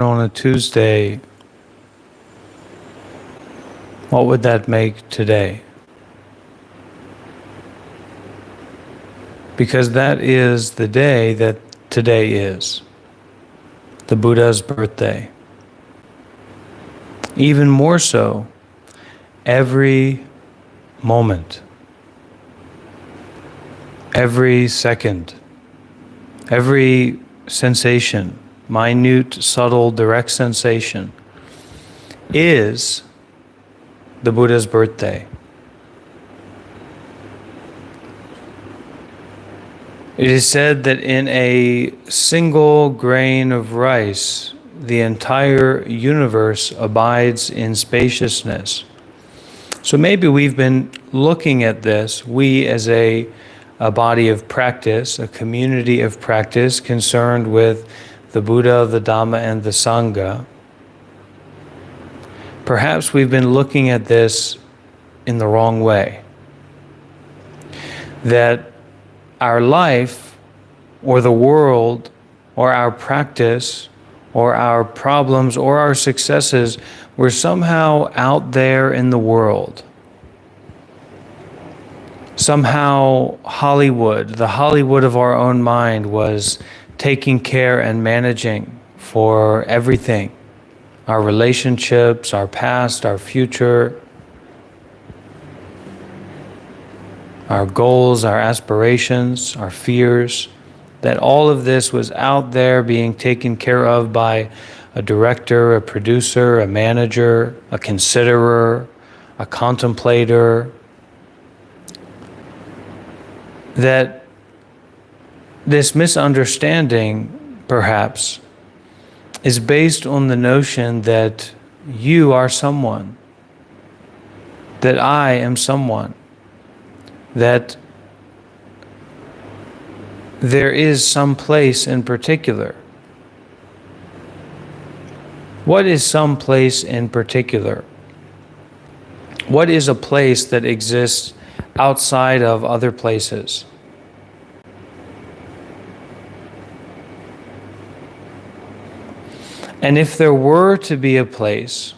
on a Tuesday, what would that make today? Because that is the day that today is, the Buddha's birthday. Even more so, every moment, every second, every sensation, minute, subtle, direct sensation, is the Buddha's birthday. It is said that in a single grain of rice, the entire universe abides in spaciousness. So maybe we've been looking at this, we as a body of practice, a community of practice concerned with the Buddha, the Dhamma, and the Sangha. Perhaps we've been looking at this in the wrong way. That our life, or the world, or our practice, or our problems, or our successes were somehow out there in the world. Somehow Hollywood, the Hollywood of our own mind, was taking care and managing for everything. Our relationships, our past, our future, our goals, our aspirations, our fears, that all of this was out there being taken care of by a director, a producer, a manager, a considerer, a contemplator. That this misunderstanding, perhaps, is based on the notion that you are someone, that I am someone, that there is some place in particular. What is some place in particular? What is a place that exists outside of other places? And if there were to be a place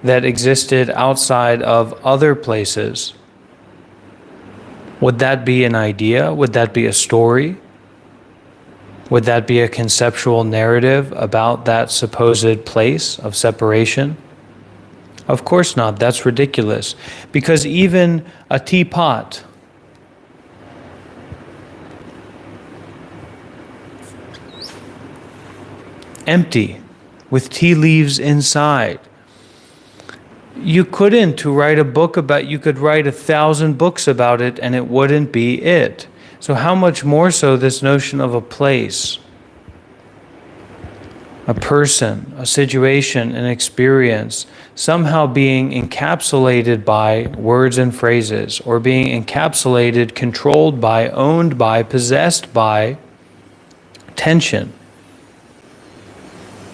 that existed outside of other places, would that be an idea? Would that be a story? Would that be a conceptual narrative about that supposed place of separation? Of course not. That's ridiculous. Because even a teapot, empty, with tea leaves inside, you couldn't to write a book about, you could write 1,000 books about it and it wouldn't be it. So how much more so this notion of a place, a person, a situation, an experience, somehow being encapsulated by words and phrases, or being encapsulated, controlled by, owned by, possessed by tension,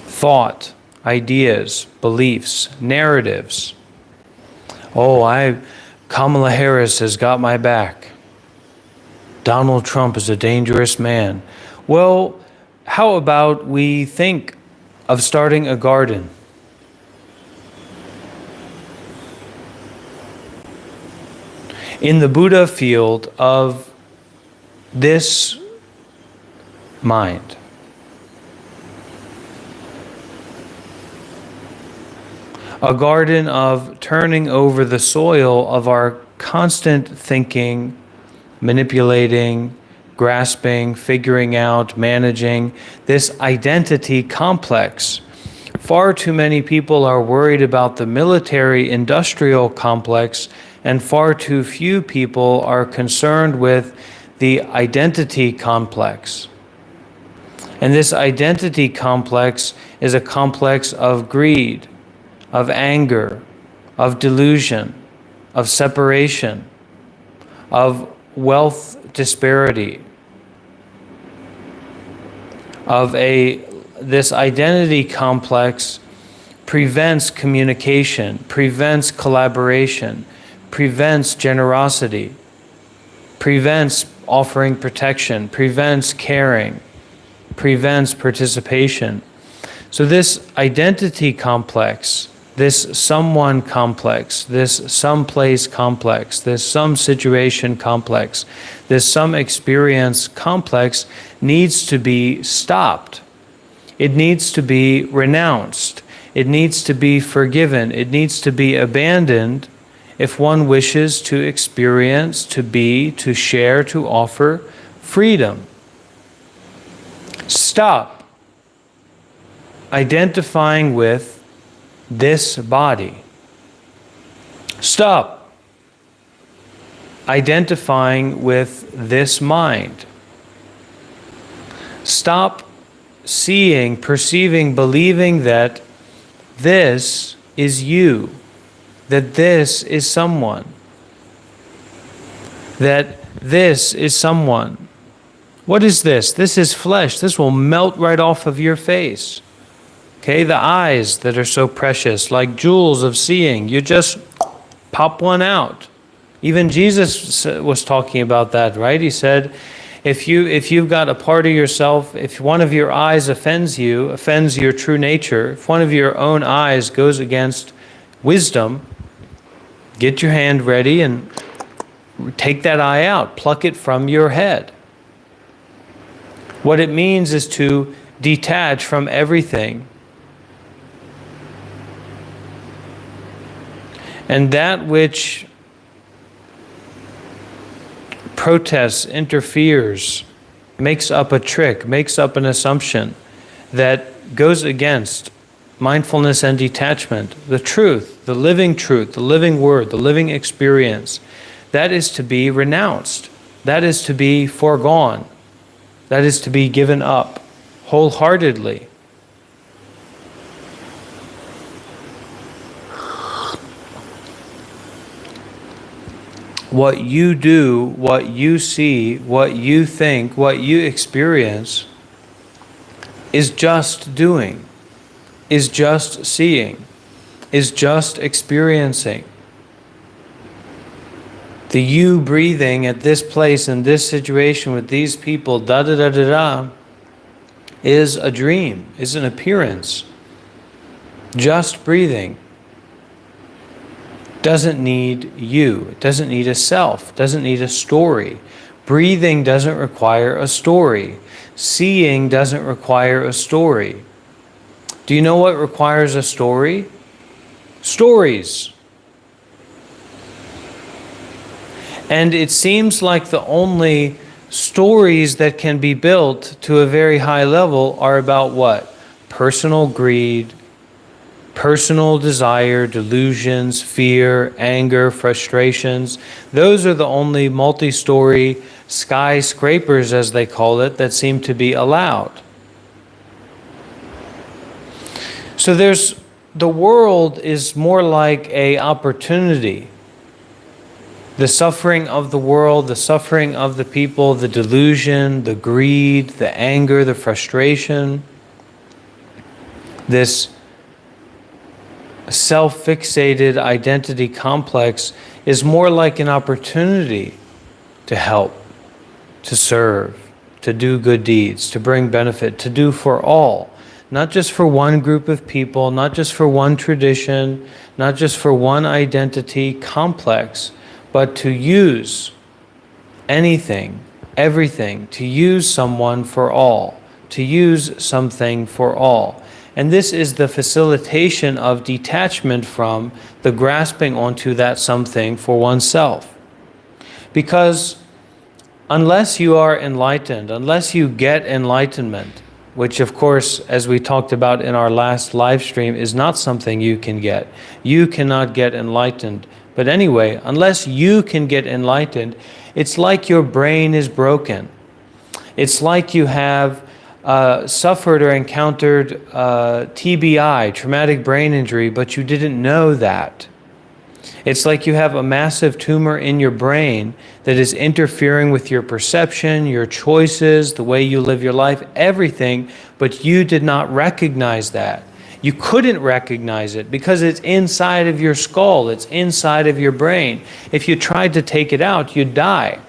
thought, ideas, beliefs, narratives. Oh, Kamala Harris has got my back. Donald Trump is a dangerous man. Well, how about we think of starting a garden? In the Buddha field of this mind. A garden of turning over the soil of our constant thinking, manipulating, grasping, figuring out, managing, this identity complex. Far too many people are worried about the military-industrial complex, and far too few people are concerned with the identity complex. And this identity complex is a complex of greed, of anger, of delusion, of separation, of wealth disparity, of this identity complex prevents communication, prevents collaboration, prevents generosity, prevents offering protection, prevents caring, prevents participation. So this identity complex, this someone complex, this someplace complex, this some situation complex, this some experience complex needs to be stopped. It needs to be renounced. It needs to be forgiven. It needs to be abandoned if one wishes to experience, to be, to share, to offer freedom. Stop identifying with this body. Stop identifying with this mind. Stop seeing, perceiving, believing that this is you, that this is someone, that this is someone. What is this? This is flesh. This will melt right off of your face. Okay, the eyes that are so precious, like jewels of seeing, you just pop one out. Even Jesus was talking about that, right? He said, if you've got a part of yourself, if one of your eyes offends you, offends your true nature, if one of your own eyes goes against wisdom, get your hand ready and take that eye out, pluck it from your head. What it means is to detach from everything. And that which protests, interferes, makes up a trick, makes up an assumption that goes against mindfulness and detachment, the truth, the living word, the living experience, that is to be renounced. That is to be foregone. That is to be given up wholeheartedly. What you do, what you see, what you think, what you experience is just doing, is just seeing, is just experiencing. The you breathing at this place, in this situation, with these people, da-da-da-da-da, is a dream, is an appearance. Just breathing doesn't need you. It doesn't need a self, doesn't need a story. Breathing doesn't require a story. Seeing doesn't require a story. Do you know what requires a story? Stories. And it seems like the only stories that can be built to a very high level are about what? Personal greed, personal desire, delusions, fear, anger, frustrations. Those are the only multi-story skyscrapers, as they call it, that seem to be allowed. So the world is more like an opportunity. The suffering of the world, the suffering of the people, the delusion, the greed, the anger, the frustration, this self-fixated identity complex is more like an opportunity to help, to serve, to do good deeds, to bring benefit, to do for all. Not just for one group of people, not just for one tradition, not just for one identity complex, but to use anything, everything, to use someone for all, to use something for all. And this is the facilitation of detachment from the grasping onto that something for oneself. Because unless you are enlightened, unless you get enlightenment, which of course, as we talked about in our last live stream, is not something you can get. You cannot get enlightened. But anyway, unless you can get enlightened, it's like your brain is broken. It's like you have suffered or encountered TBI, traumatic brain injury, but you didn't know that. It's like you have a massive tumor in your brain that is interfering with your perception, your choices, the way you live your life, everything, but you did not recognize that. You couldn't recognize it because it's inside of your skull, it's inside of your brain. If you tried to take it out, you'd die.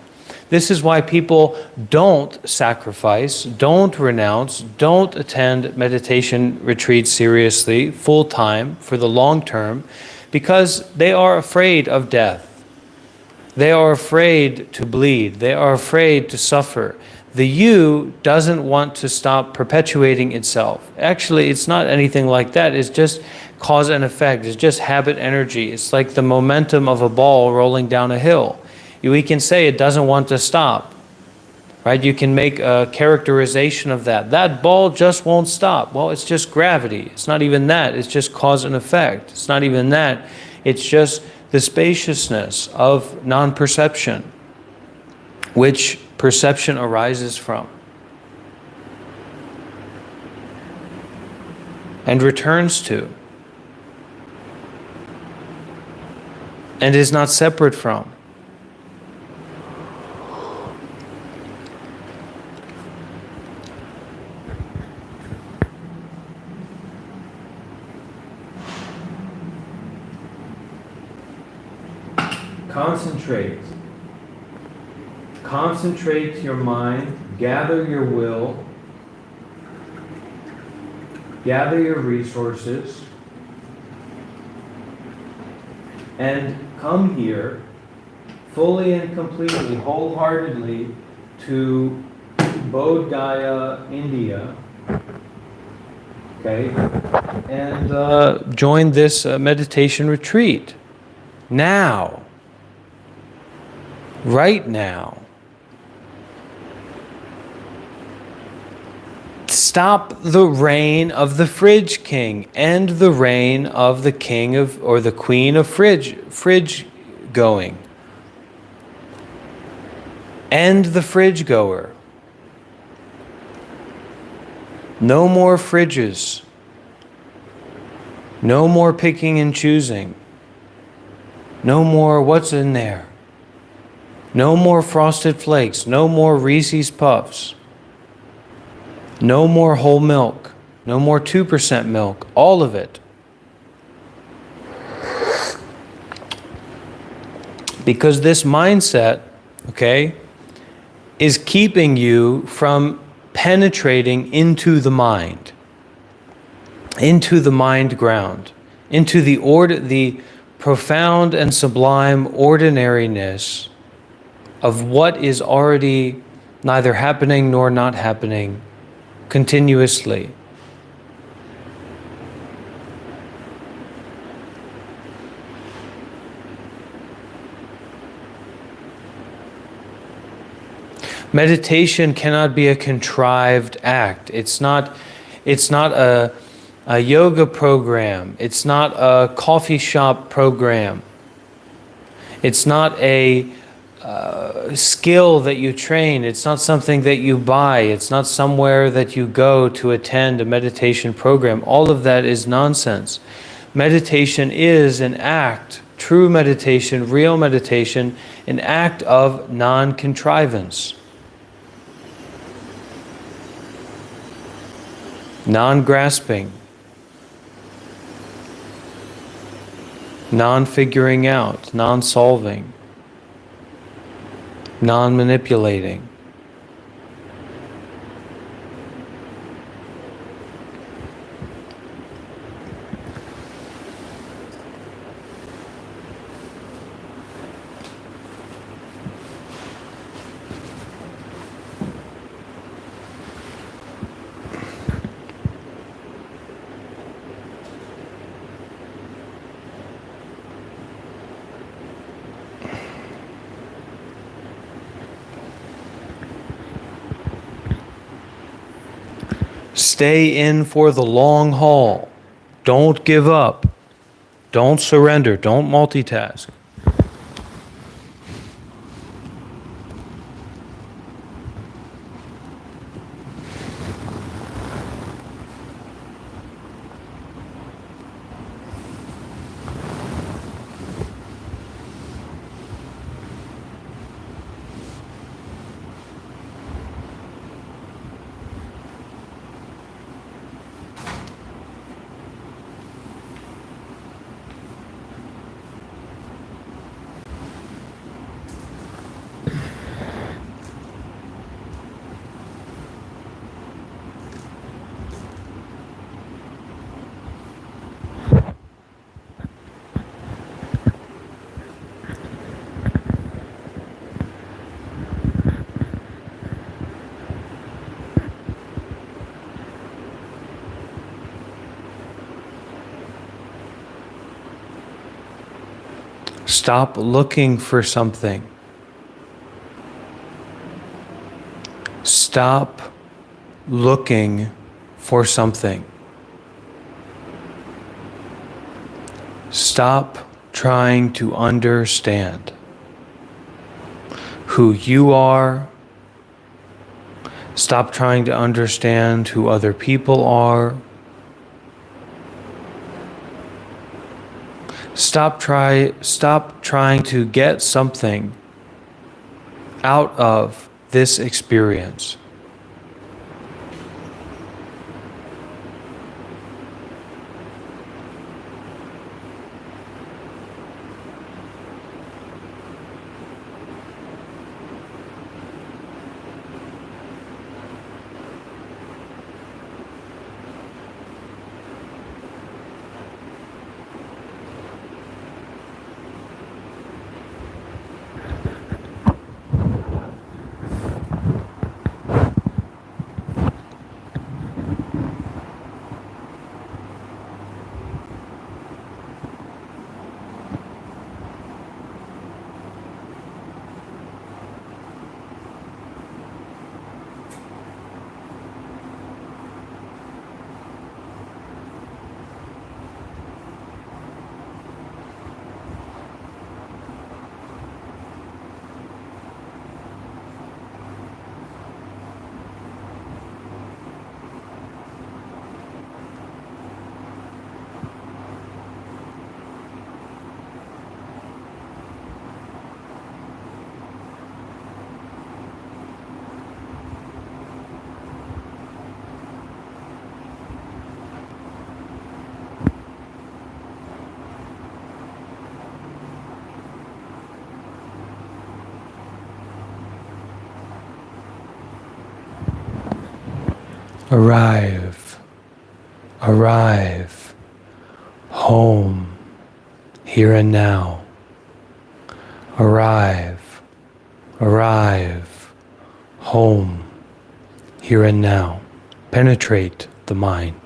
This is why people don't sacrifice, don't renounce, don't attend meditation retreats seriously, full time, for the long term, because they are afraid of death. They are afraid to bleed. They are afraid to suffer. The you doesn't want to stop perpetuating itself. Actually, it's not anything like that. It's just cause and effect. It's just habit energy. It's like the momentum of a ball rolling down a hill. We can say it doesn't want to stop, right? You can make a characterization of that. That ball just won't stop. Well, it's just gravity. It's not even that. It's just cause and effect. It's not even that. It's just the spaciousness of non-perception, which perception arises from and returns to and is not separate from. Concentrate. Concentrate your mind, gather your will, gather your resources, and come here fully and completely, wholeheartedly to Bodh Gaya, India, okay, and join this meditation retreat now. Right now. Stop the reign of the fridge king, end the reign of the king of, or the queen of fridge going. End the fridge goer. No more fridges. No more picking and choosing. No more what's in there. No more Frosted Flakes, no more Reese's Puffs, no more whole milk, no more 2% milk, all of it. Because this mindset, okay, is keeping you from penetrating into the mind ground, into the profound and sublime ordinariness of what is already neither happening nor not happening continuously. Meditation cannot be a contrived act. It's not a yoga program. It's not a coffee shop program. It's not a skill that you train. It's not something that you buy. It's not somewhere that you go to attend a meditation program. All of that is nonsense. Meditation is an act, true meditation, real meditation, an act of non-contrivance, non-grasping, non-figuring out, non-solving, non-manipulating. Stay in for the long haul. Don't give up. Don't surrender. Don't multitask. Stop looking for something. Stop looking for something. Stop trying to understand who you are. Stop trying to understand who other people are. Stop trying to get something out of this experience. Arrive, arrive, home, here and now. Arrive, arrive, home, here and now. Penetrate the mind.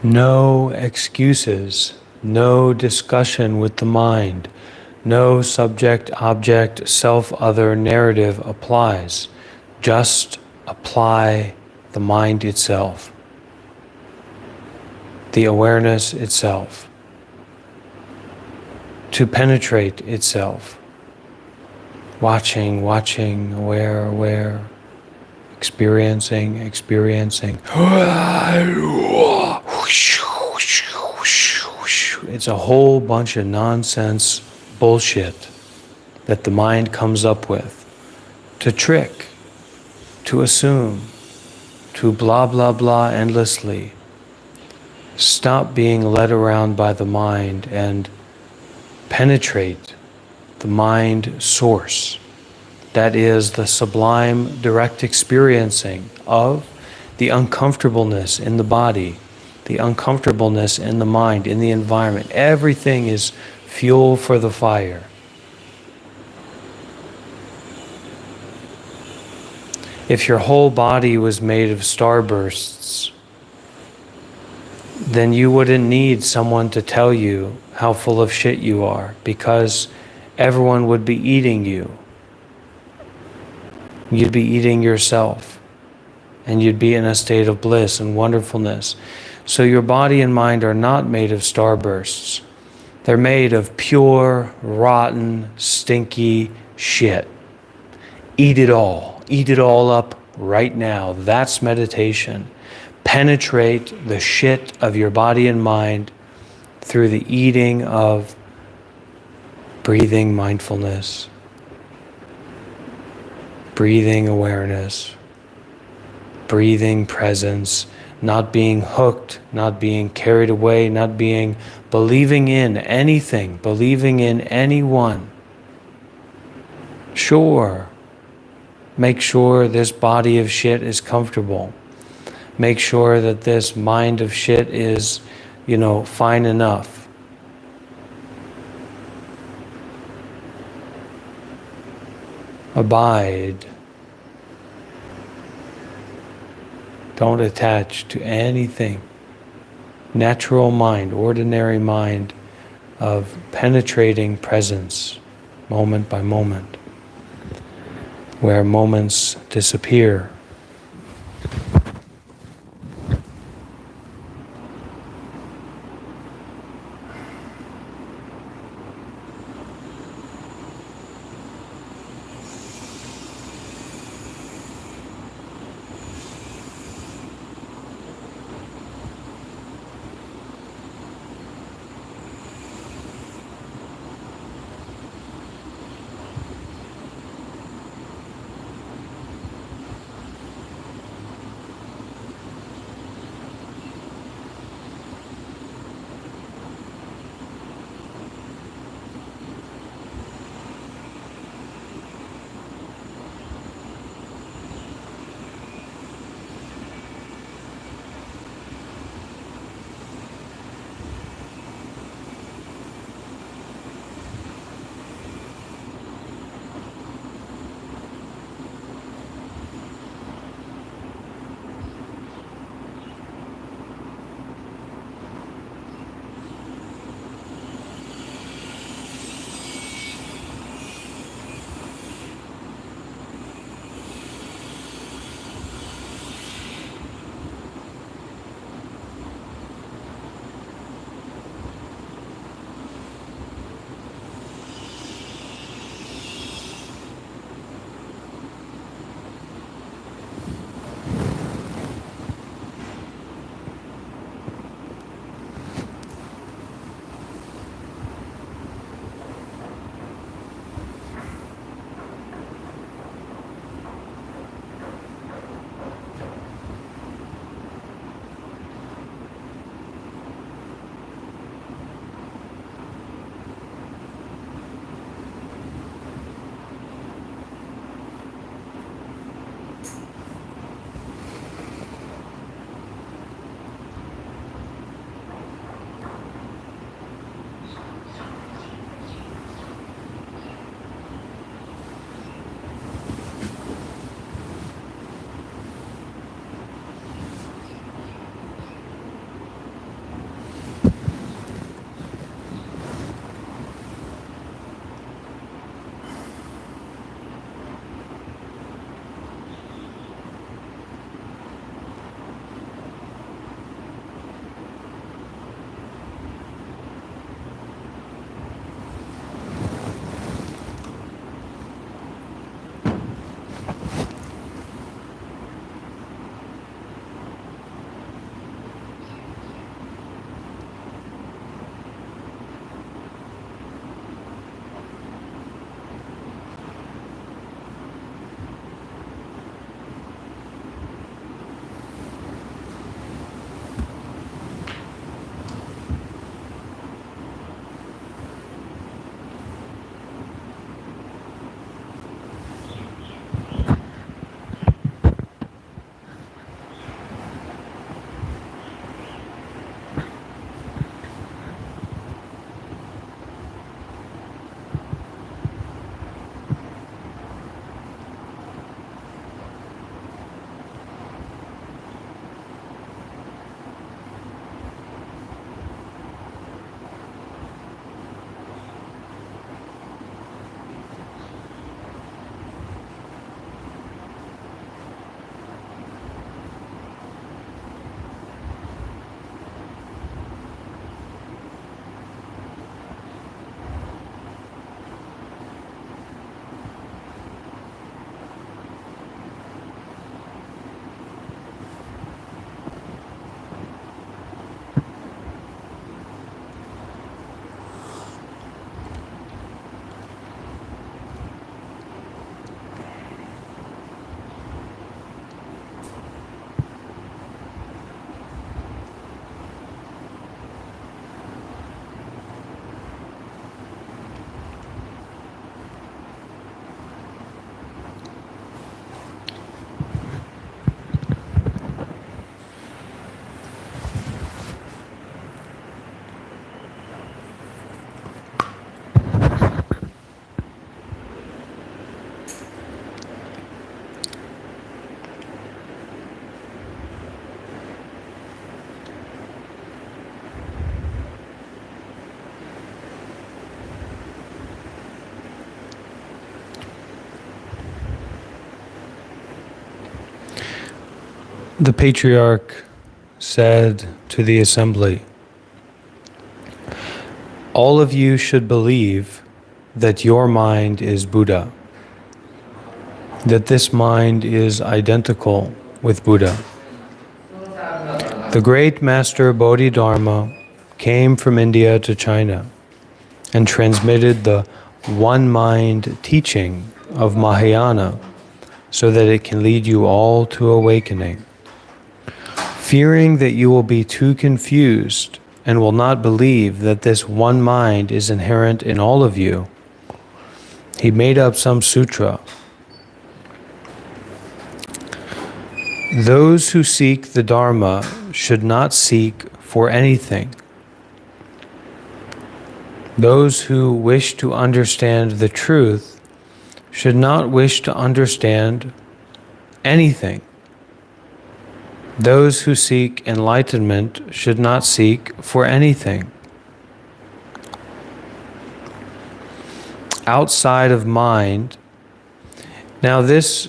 No excuses, no discussion with the mind, no subject-object, self-other narrative applies. Just apply the mind itself, the awareness itself, to penetrate itself. Watching, aware, experiencing. It's a whole bunch of nonsense bullshit that the mind comes up with to trick, to assume, to blah, blah, blah endlessly. Stop being led around by the mind and penetrate the mind source. That is the sublime direct experiencing of the uncomfortableness in the body, the uncomfortableness in the mind, in the environment. Everything is fuel for the fire. If your whole body was made of starbursts, then you wouldn't need someone to tell you how full of shit you are, because everyone would be eating you. You'd be eating yourself, and you'd be in a state of bliss and wonderfulness. So your body and mind are not made of starbursts. They're made of pure, rotten, stinky shit. Eat it all. Eat it all up right now. That's meditation. Penetrate the shit of your body and mind through the eating of breathing mindfulness, breathing awareness, breathing presence, not being hooked, not being carried away, not being believing in anything, believing in anyone. Sure, make sure this body of shit is comfortable. Make sure that this mind of shit is, fine enough. Abide. Don't attach to anything. Natural mind, ordinary mind of penetrating presence, moment by moment, where moments disappear. The patriarch said to the assembly, "All of you should believe that your mind is Buddha, that this mind is identical with Buddha. The great master Bodhidharma came from India to China and transmitted the one mind teaching of Mahayana so that it can lead you all to awakening. Fearing that you will be too confused and will not believe that this one mind is inherent in all of you, he made up some sutra. Those who seek the Dharma should not seek for anything. Those who wish to understand the truth should not wish to understand anything. Those who seek enlightenment should not seek for anything. Outside of mind." Now this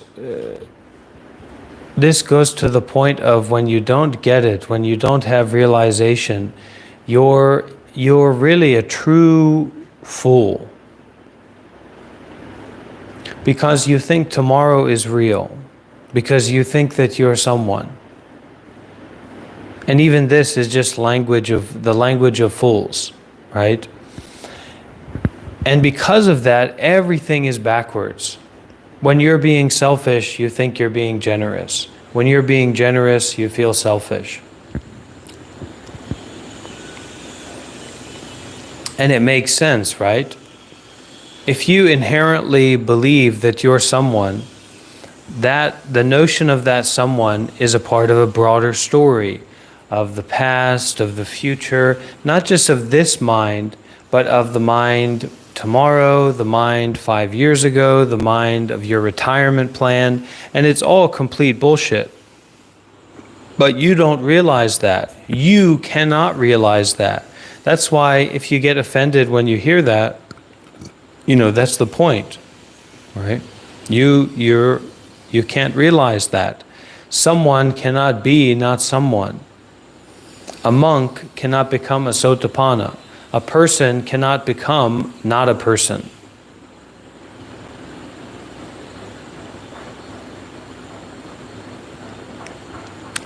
goes to the point of when you don't get it, when you don't have realization, you're really a true fool. Because you think tomorrow is real. Because you think that you're someone. And even this is just the language of fools, right? And because of that, everything is backwards. When you're being selfish, you think you're being generous. When you're being generous, you feel selfish. And it makes sense, right? If you inherently believe that you're someone, that the notion of that someone is a part of a broader story of the past, of the future, not just of this mind, but of the mind tomorrow, the mind 5 years ago, the mind of your retirement plan, and it's all complete bullshit. But you don't realize that. You cannot realize that. That's why if you get offended when you hear that, that's the point, right? You can't realize that. Someone cannot be not someone. A monk cannot become a sotapanna. A person cannot become not a person.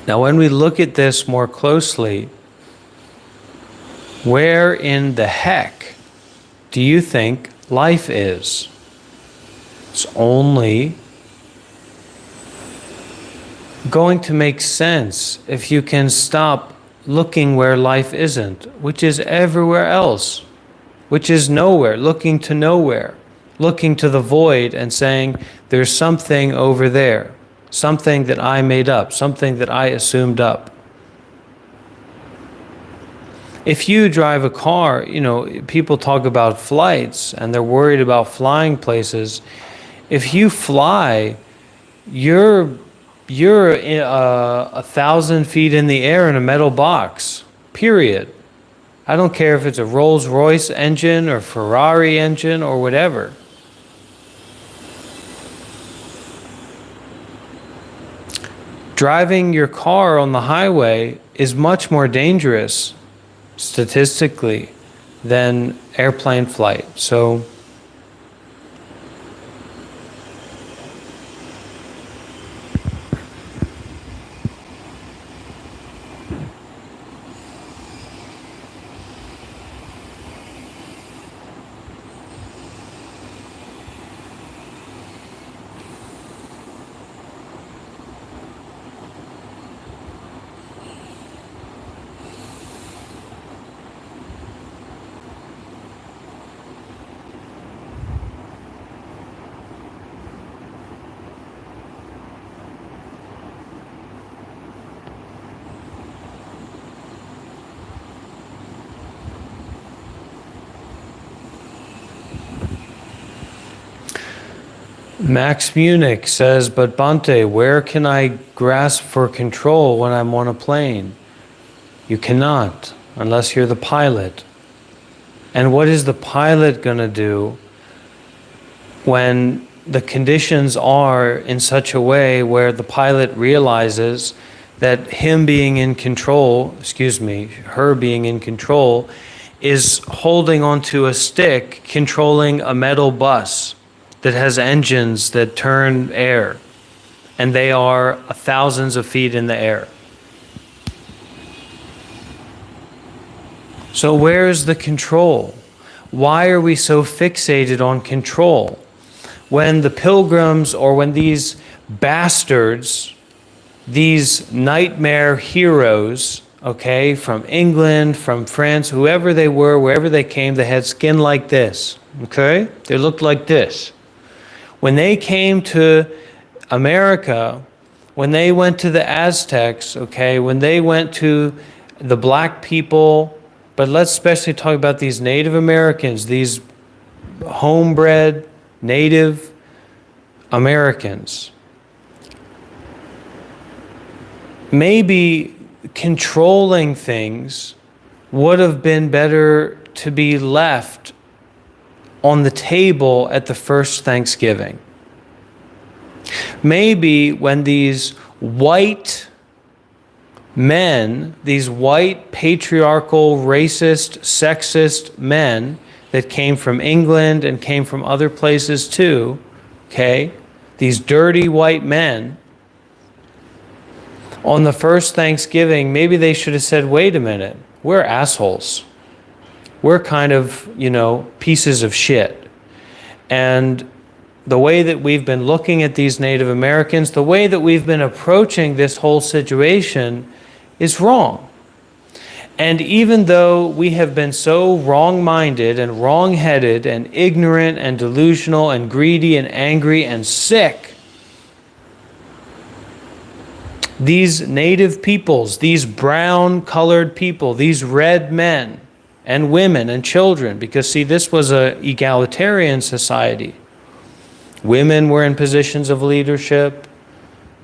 Now, when we look at this more closely, where in the heck do you think life is? It's only going to make sense if you can stop looking where life isn't, which is everywhere else, which is nowhere, looking to nowhere, looking to the void and saying, there's something over there, something that I made up, something that I assumed up. If you drive a car, people talk about flights and they're worried about flying places. If you fly, you're 1,000 feet in the air in a metal box, period. I don't care if it's a Rolls-Royce engine or Ferrari engine or whatever. Driving your car on the highway is much more dangerous, statistically, than airplane flight. So Max Munich says, but Bhante, where can I grasp for control when I'm on a plane? You cannot, unless you're the pilot. And what is the pilot going to do when the conditions are in such a way where the pilot realizes that him being in control, her being in control, is holding onto a stick, controlling a metal bus that has engines that turn air, and they are thousands of feet in the air. So where's the control? Why are we so fixated on control? When the pilgrims, or when these bastards, these nightmare heroes, okay, from England, from France, whoever they were, wherever they came, they had skin like this, okay? They looked like this. When they came to America, when they went to the Aztecs, okay, when they went to the black people, but let's especially talk about these Native Americans, these homebred Native Americans. Maybe controlling things would have been better to be left on the table at the first Thanksgiving. Maybe when these white men, these white patriarchal, racist, sexist men that came from England and came from other places too, okay, these dirty white men, on the first Thanksgiving, maybe they should have said, wait a minute, we're assholes. We're kind of, pieces of shit. And the way that we've been looking at these Native Americans, the way that we've been approaching this whole situation is wrong. And even though we have been so wrong-minded and wrong-headed and ignorant and delusional and greedy and angry and sick, these native peoples, these brown-colored people, these red men and women and children, because see, this was an egalitarian society. Women were in positions of leadership.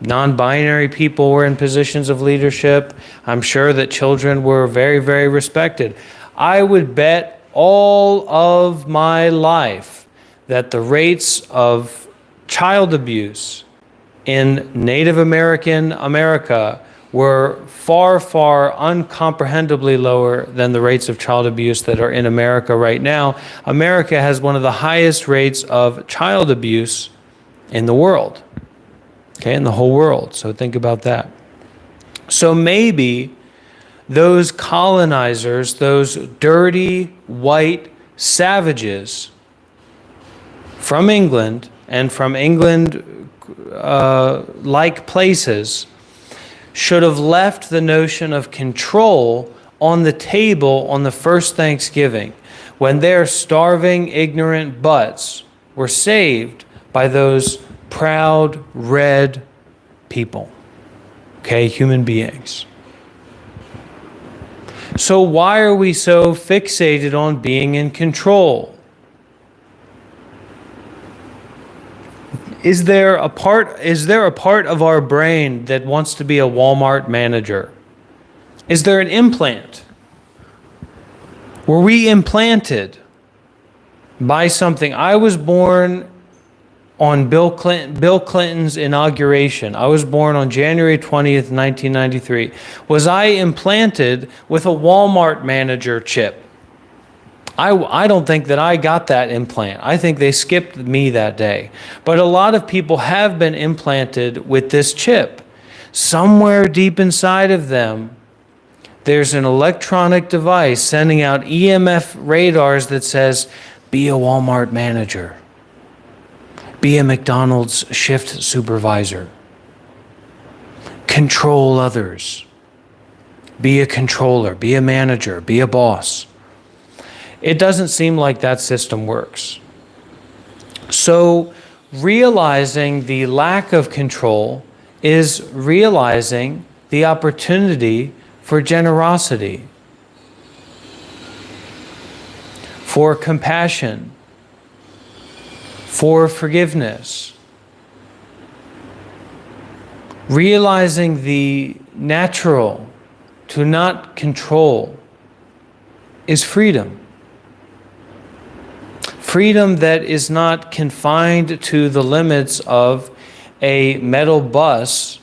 Non-binary people were in positions of leadership. I'm sure that children were very, very respected. I would bet all of my life that the rates of child abuse in Native American America were far, far uncomprehendibly lower than the rates of child abuse that are in America right now. America has one of the highest rates of child abuse in the world, okay, in the whole world. So think about that. So maybe those colonizers, those dirty white savages from England and from England-like places should have left the notion of control on the table on the first Thanksgiving, when their starving, ignorant butts were saved by those proud, red people, okay, human beings. So why are we so fixated on being in control? Is there a part of our brain that wants to be a Walmart manager? Is there an implant? Were we implanted by something? I was born on Bill Clinton's inauguration. I was born on January 20th, 1993. Was I implanted with a Walmart manager chip? I don't think that I got that implant. I think they skipped me that day. But a lot of people have been implanted with this chip. Somewhere deep inside of them, there's an electronic device sending out EMF radars that says, be a Walmart manager. Be a McDonald's shift supervisor. Control others. Be a controller. Be a manager. Be a boss. It doesn't seem like that system works. So realizing the lack of control is realizing the opportunity for generosity, for compassion, for forgiveness. Realizing the natural to not control is freedom. Freedom that is not confined to the limits of a metal bus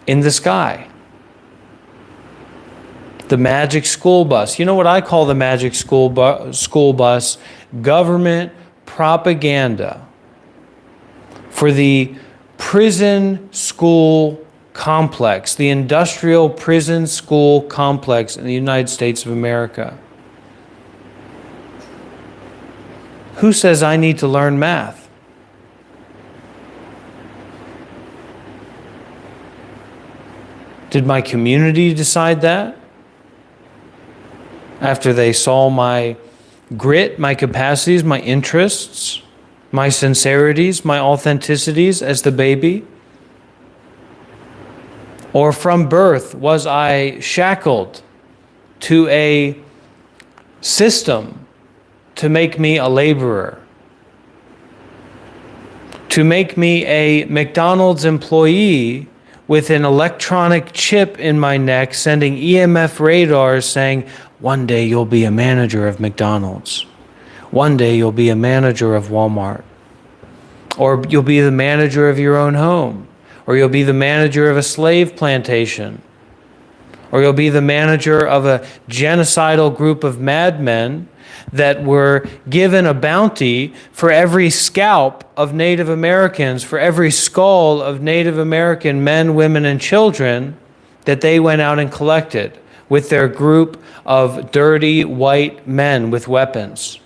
in the sky. The magic school bus. You know what I call the magic school bus? Government propaganda for the prison school complex, the industrial prison school complex in the United States of America. Who says I need to learn math? Did my community decide that? After they saw my grit, my capacities, my interests, my sincerities, my authenticities as the baby? Or from birth was I shackled to a system to make me a laborer, to make me a McDonald's employee with an electronic chip in my neck sending EMF radars saying, one day you'll be a manager of McDonald's. One day you'll be a manager of Walmart. Or you'll be the manager of your own home. Or you'll be the manager of a slave plantation. Or you'll be the manager of a genocidal group of madmen that were given a bounty for every scalp of Native Americans, for every skull of Native American men, women, and children that they went out and collected with their group of dirty white men with weapons.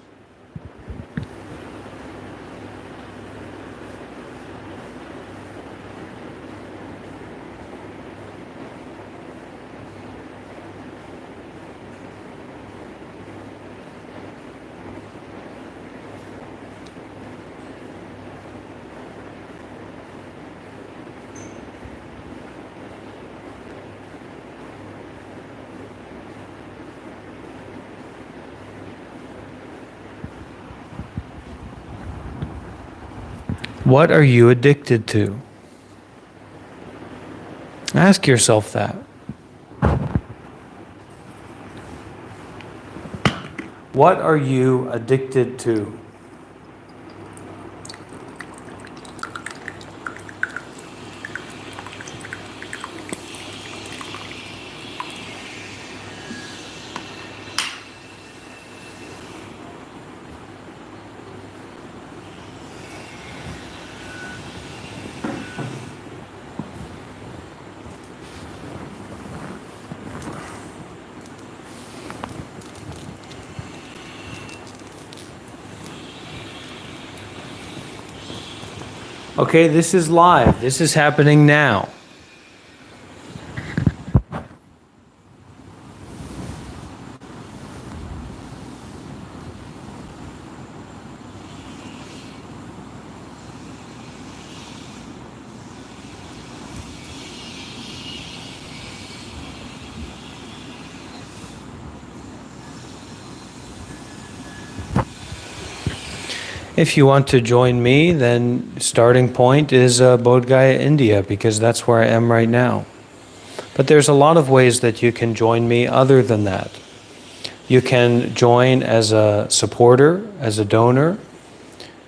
What are you addicted to? Ask yourself that. What are you addicted to? Okay, this is live. This is happening now. If you want to join me, then starting point is Bodh Gaya, India, because that's where I am right now. But there's a lot of ways that you can join me other than that. You can join as a supporter, as a donor.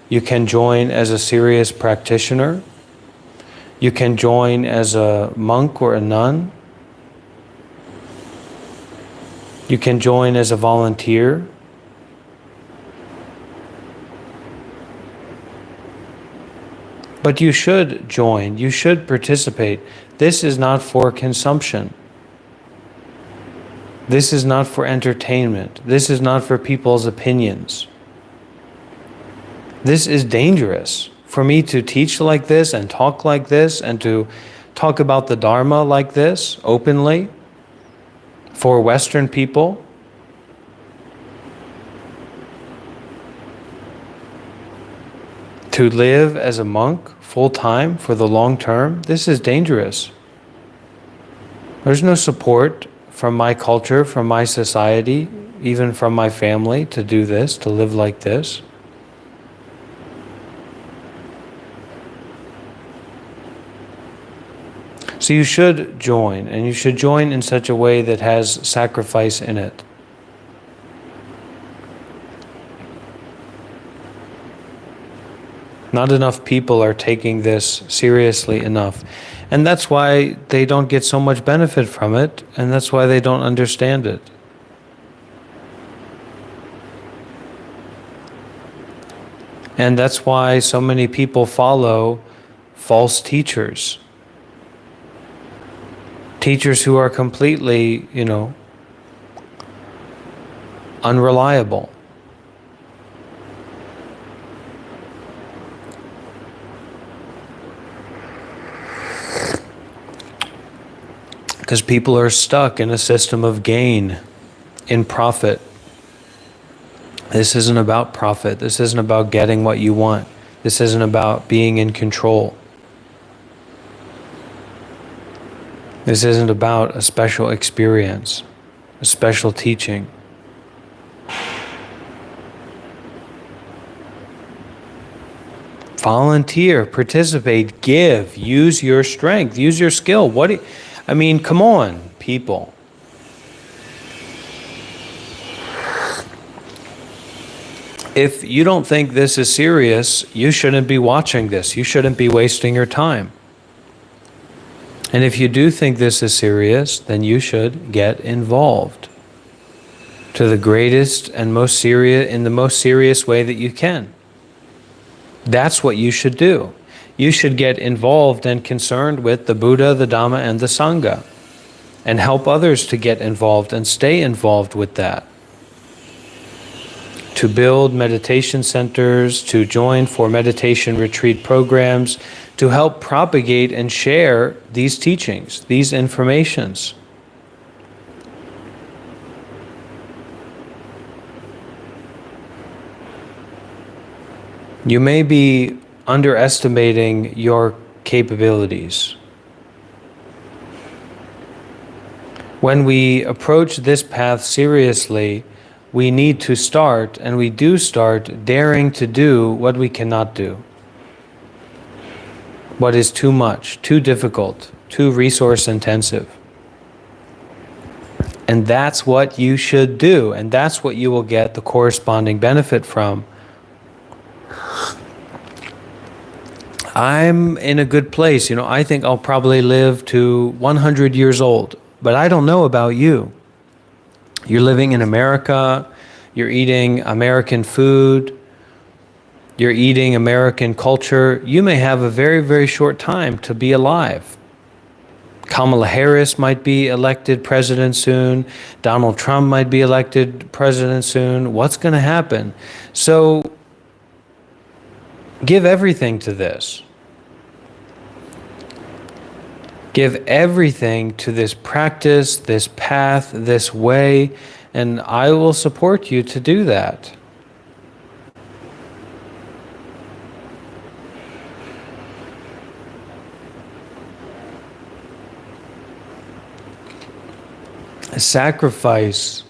You can join as a serious practitioner. You can join as a monk or a nun. You can join as a volunteer. But you should join, you should participate. This is not for consumption. This is not for entertainment. This is not for people's opinions. This is dangerous. For me to teach like this and talk like this and to talk about the Dharma like this openly for Western people. To live as a monk full-time for the long term, this is dangerous. There's no support from my culture, from my society, even from my family to do this, to live like this. So you should join, and you should join in such a way that has sacrifice in it. Not enough people are taking this seriously enough. And that's why they don't get so much benefit from it, and that's why they don't understand it. And that's why so many people follow false teachers. Teachers who are completely, unreliable. Because people are stuck in a system of gain, in profit. This isn't about profit. This isn't about getting what you want. This isn't about being in control. This isn't about a special experience, a special teaching. Volunteer, participate, give, use your strength, use your skill. Come on, people. If you don't think this is serious, you shouldn't be watching this. You shouldn't be wasting your time. And if you do think this is serious, then you should get involved to the greatest and most serious, in the most serious way that you can. That's what you should do. You should get involved and concerned with the Buddha, the Dhamma, and the Sangha, and help others to get involved and stay involved with that. To build meditation centers, to join for meditation retreat programs, to help propagate and share these teachings, these informations. You may be underestimating your capabilities. When we approach this path seriously, we need to start, and we do start, daring to do what we cannot do. What is too much, too difficult, too resource intensive. And that's what you should do, and that's what you will get the corresponding benefit from. I'm in a good place. I think I'll probably live to 100 years old, but I don't know about you. You're living in America, you're eating American food, you're eating American culture. You may have a very, very short time to be alive. Kamala Harris might be elected president soon. Donald Trump might be elected president soon. What's going to happen? So give everything to this. Give everything to this practice, this path, this way, and I will support you to do that. Sacrifice.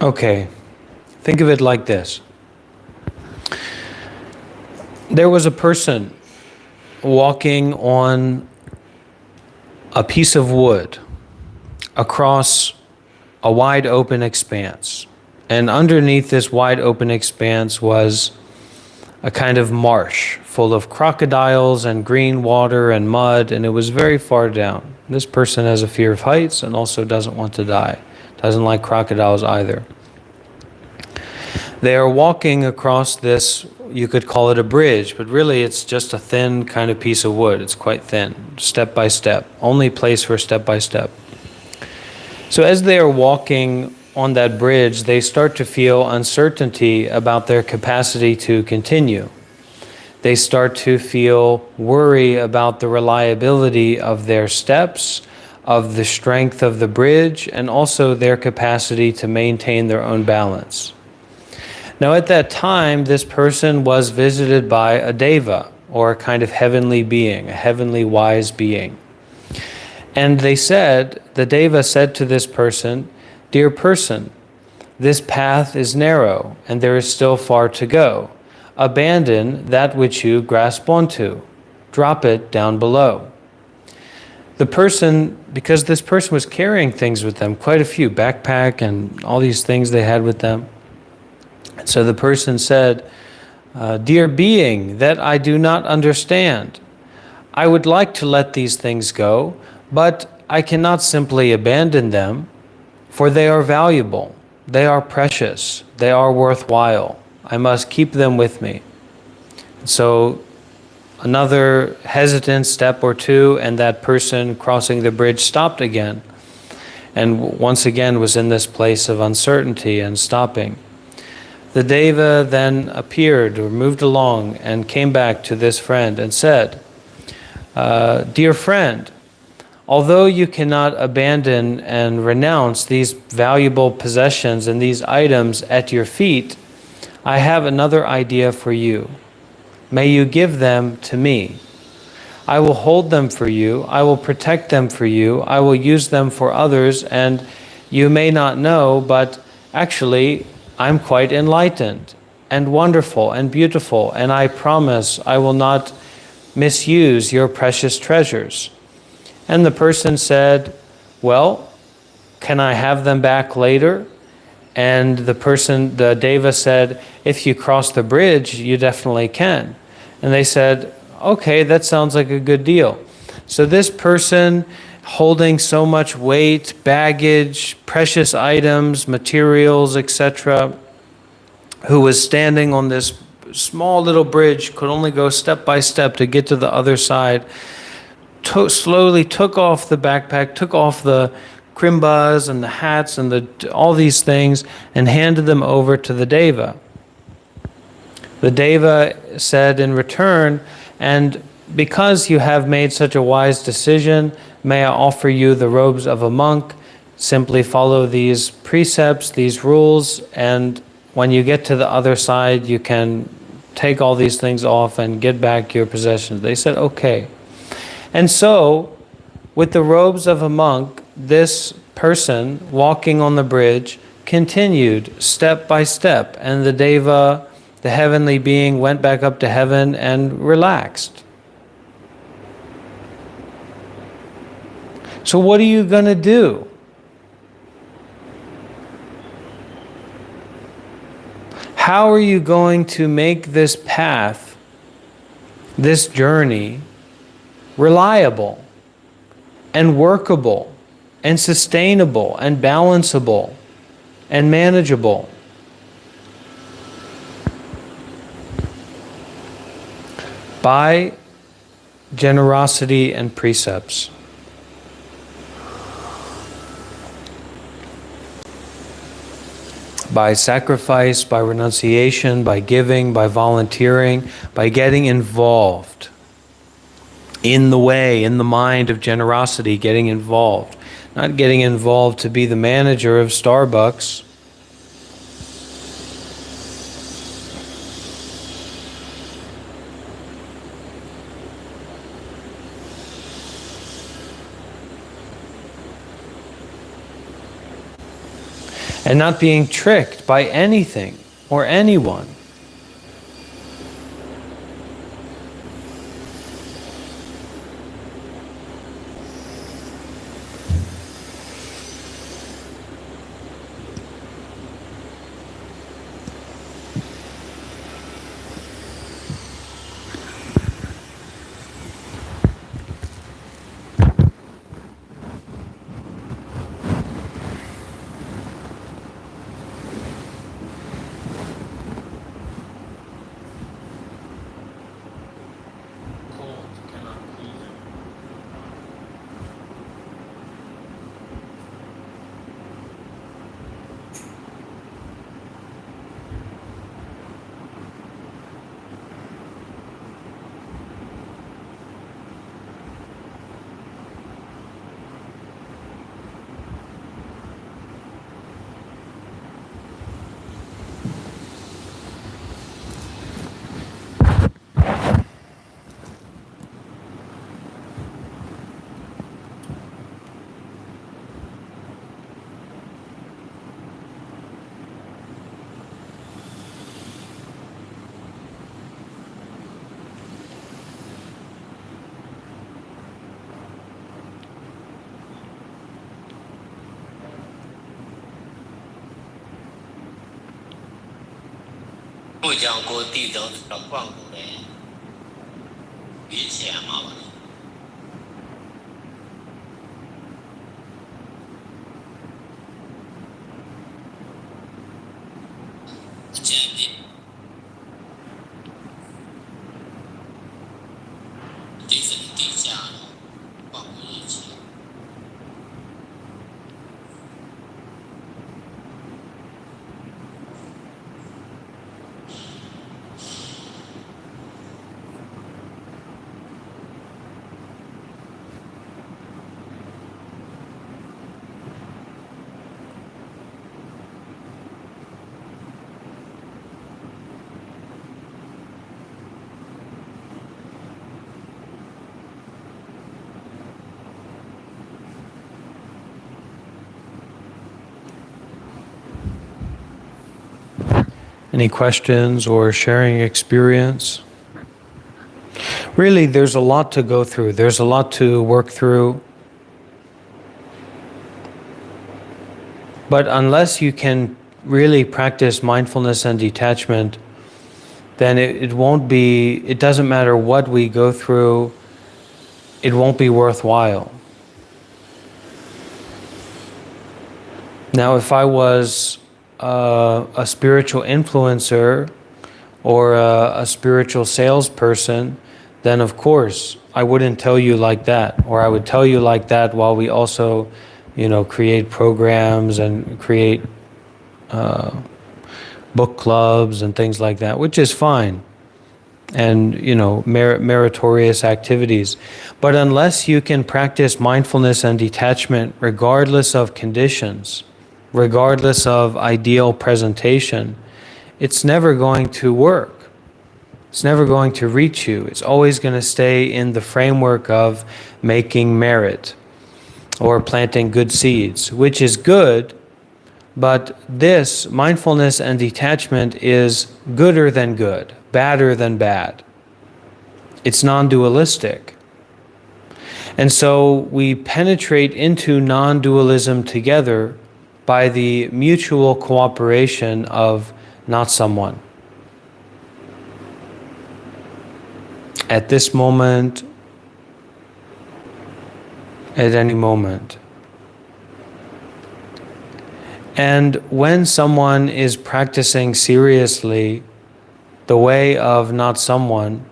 Okay, think of it like this. There was a person walking on a piece of wood across a wide open expanse. And underneath this wide open expanse was a kind of marsh full of crocodiles and green water and mud, and it was very far down. This person has a fear of heights and also doesn't want to die. Doesn't like crocodiles either. They are walking across this, you could call it a bridge, but really it's just a thin kind of piece of wood. It's quite thin, step by step, only place for step by step. So as they are walking on that bridge, they start to feel uncertainty about their capacity to continue. They start to feel worry about the reliability of their steps, of the strength of the bridge, and also their capacity to maintain their own balance. Now at that time, this person was visited by a deva, or a kind of heavenly being, a heavenly wise being. And the deva said to this person, "Dear person, this path is narrow and there is still far to go. Abandon that which you grasp onto. Drop it down below." The person, because this person was carrying things with them, quite a few, backpack and all these things they had with them, So the person said, "Dear being that I do not understand, I would like to let these things go, but I cannot simply abandon them, for they are valuable, they are precious, they are worthwhile. I must keep them with me." So another hesitant step or two, and that person crossing the bridge stopped again, and once again was in this place of uncertainty and stopping. The Deva then appeared or moved along and came back to this friend and said, "Dear friend, although you cannot abandon and renounce these valuable possessions and these items at your feet, I have another idea for you. May you give them to me. I will hold them for you. I will protect them for you. I will use them for others, and you may not know, but actually, I'm quite enlightened and wonderful and beautiful, and I promise I will not misuse your precious treasures." And the person said, "Well, can I have them back later?" And the Deva said, "If you cross the bridge, you definitely can." And they said, "Okay, that sounds like a good deal." So this person, holding so much weight, baggage, precious items, materials, etc., who was standing on this small little bridge, could only go step by step to get to the other side, slowly took off the backpack, took off the krimbas and the hats and all these things, and handed them over to the Deva. The Deva said in return, "And because you have made such a wise decision, may I offer you the robes of a monk. Simply follow these precepts, these rules, and when you get to the other side, you can take all these things off and get back your possessions." They said, "Okay." And so, with the robes of a monk, this person walking on the bridge continued step by step, and the Deva, the heavenly being, went back up to heaven and relaxed. So what are you going to do? How are you going to make this path, this journey, reliable and workable and sustainable and balanceable and manageable? By generosity and precepts. By sacrifice, by renunciation, by giving, by volunteering, by getting involved in the way, in the mind of generosity, getting involved. Not getting involved to be the manager of Starbucks. And not being tricked by anything or anyone. ကိုကြောင့်ကိုတည်ဆုံးတော့ကိုယ့်ကိုယ်လည်းရွေးချယ်ရမှာပါအကျဉ်းပြဒီစတိကြတော့ကိုယ့်ကိုရွေးချယ် Any questions or sharing experience? Really, there's a lot to go through. There's a lot to work through. But unless you can really practice mindfulness and detachment, then it doesn't matter what we go through, it won't be worthwhile. Now, if I was a spiritual influencer or a spiritual salesperson, then of course I wouldn't tell you like that, or I would tell you like that while we also, create programs and create book clubs and things like that, which is fine, and meritorious activities. But unless you can practice mindfulness and detachment regardless of conditions, regardless of ideal presentation, it's never going to work. It's never going to reach you. It's always going to stay in the framework of making merit or planting good seeds, which is good, but this mindfulness and detachment is gooder than good, badder than bad. It's non-dualistic. And so we penetrate into non-dualism together by the mutual cooperation of not someone. At this moment, at any moment. And when someone is practicing seriously the way of not someone,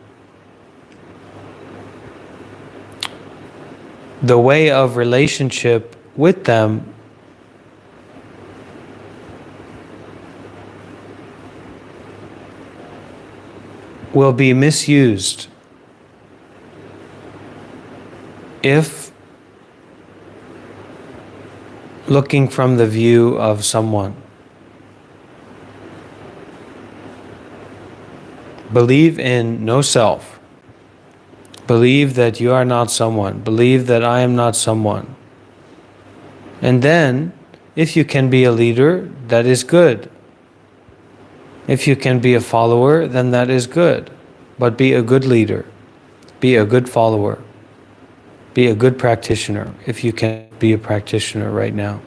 the way of relationship with them will be misused if looking from the view of someone. Believe in no self. Believe that you are not someone. Believe that I am not someone. And then, if you can be a leader, that is good. If you can be a follower, then that is good. But be a good leader. Be a good follower. Be a good practitioner, if you can be a practitioner right now.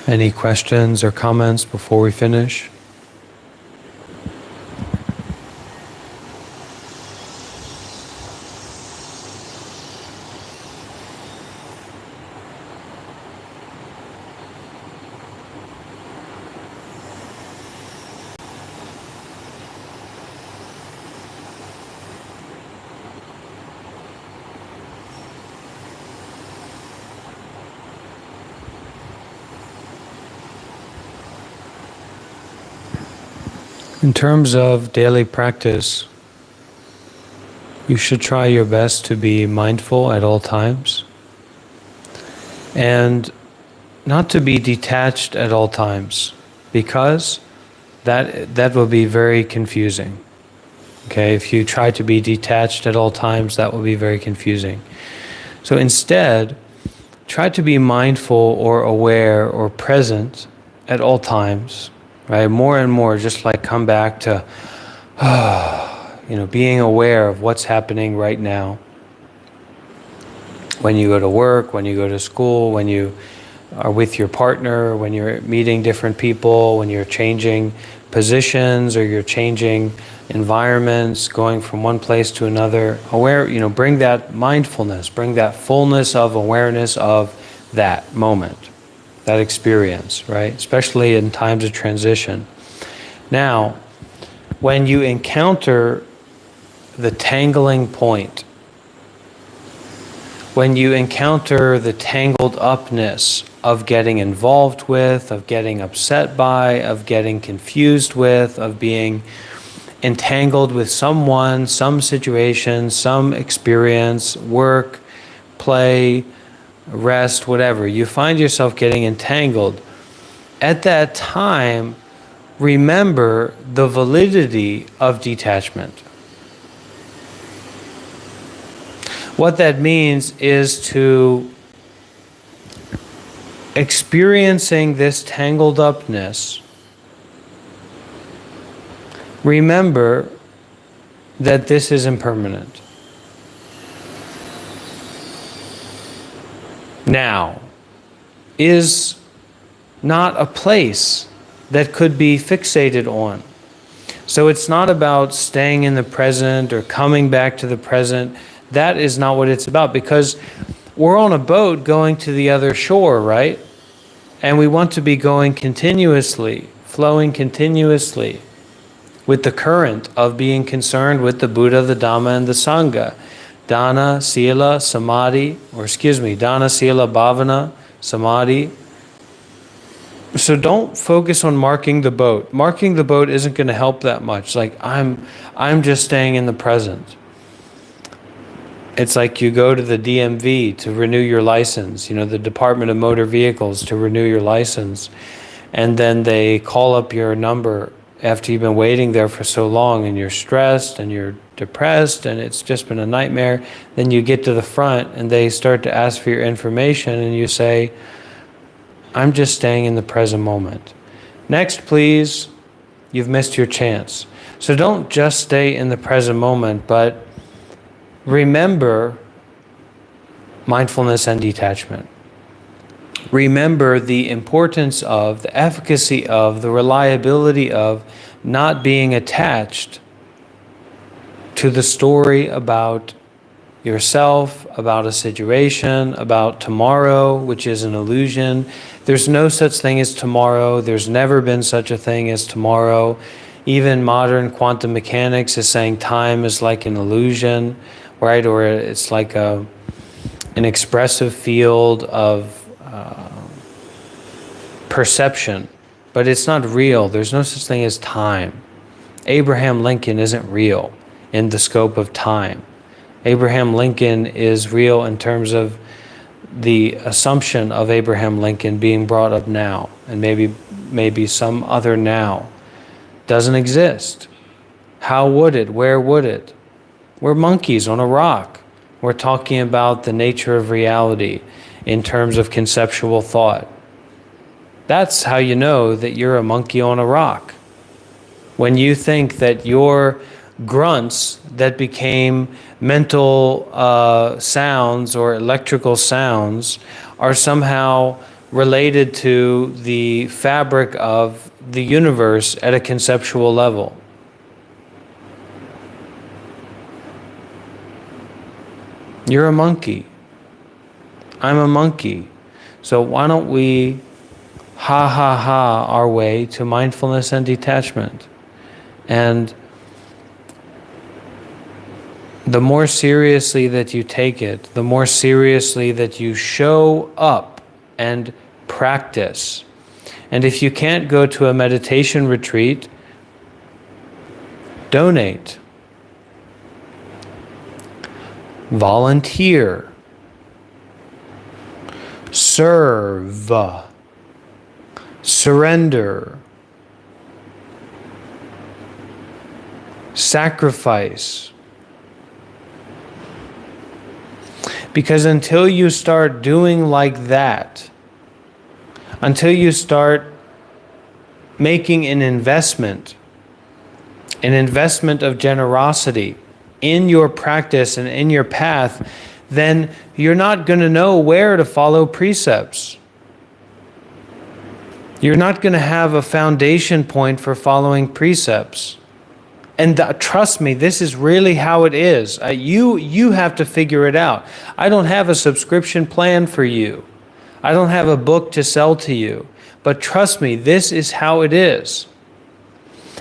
Any questions or comments before we finish? In terms of daily practice, you should try your best to be mindful at all times and not to be detached at all times, because that will be very confusing. Okay, if you try to be detached at all times, that will be very confusing. So instead, try to be mindful or aware or present at all times, right? More and more, just like come back to, being aware of what's happening right now. When you go to work, when you go to school, when you are with your partner, when you're meeting different people, when you're changing positions or you're changing environments, going from one place to another, bring that mindfulness, bring that fullness of awareness of that moment, that experience, right? Especially in times of transition. Now, when you encounter the tangling point, when you encounter the tangled upness of getting involved with, of getting upset by, of getting confused with, of being entangled with someone, some situation, some experience, work, play, rest, whatever, you find yourself getting entangled. At that time, remember the validity of detachment. What that means is to experiencing this tangled upness, remember that this is impermanent. Now is not a place that could be fixated on. So it's not about staying in the present or coming back to the present. That is not what it's about, because we're on a boat going to the other shore, right? And we want to be going continuously, flowing continuously with the current of being concerned with the Buddha, the Dhamma, and the Sangha. Dana, Sila, Bhavana, Samadhi. So don't focus on marking the boat. Marking the boat isn't going to help that much. Like, I'm just staying in the present. It's like you go to the DMV to renew your license, the Department of Motor Vehicles, to renew your license. And then they call up your number after you've been waiting there for so long, and you're stressed and you're depressed and it's just been a nightmare. Then you get to the front and they start to ask for your information and you say, I'm just staying in the present moment. Next, please. You've missed your chance. So don't just stay in the present moment, but remember mindfulness and detachment. Remember the importance of, the efficacy of, the reliability of not being attached to the story about yourself, about a situation, about tomorrow, which is an illusion. There's no such thing as tomorrow. There's never been such a thing as tomorrow. Even modern quantum mechanics is saying time is like an illusion, right? Or it's like an expressive field of perception, but it's not real. There's no such thing as time. Abraham Lincoln isn't real in the scope of time. Abraham Lincoln is real in terms of the assumption of Abraham Lincoln being brought up now, and maybe some other now doesn't exist. How would it? Where would it? We're monkeys on a rock. We're talking about the nature of reality in terms of conceptual thought. That's how you know that you're a monkey on a rock. When you think that your grunts that became mental sounds or electrical sounds are somehow related to the fabric of the universe at a conceptual level. You're a monkey. I'm a monkey. So why don't we ha ha ha our way to mindfulness and detachment? And the more seriously that you take it, the more seriously that you show up and practice. And if you can't go to a meditation retreat, donate. Volunteer. Serve. Surrender. Sacrifice. Because until you start doing like that, until you start making an investment of generosity in your practice and in your path, then you're not going to know where to follow precepts. You're not going to have a foundation point for following precepts. And trust me, this is really how it is. You have to figure it out. I don't have a subscription plan for you. I don't have a book to sell to you. But trust me, this is how it is.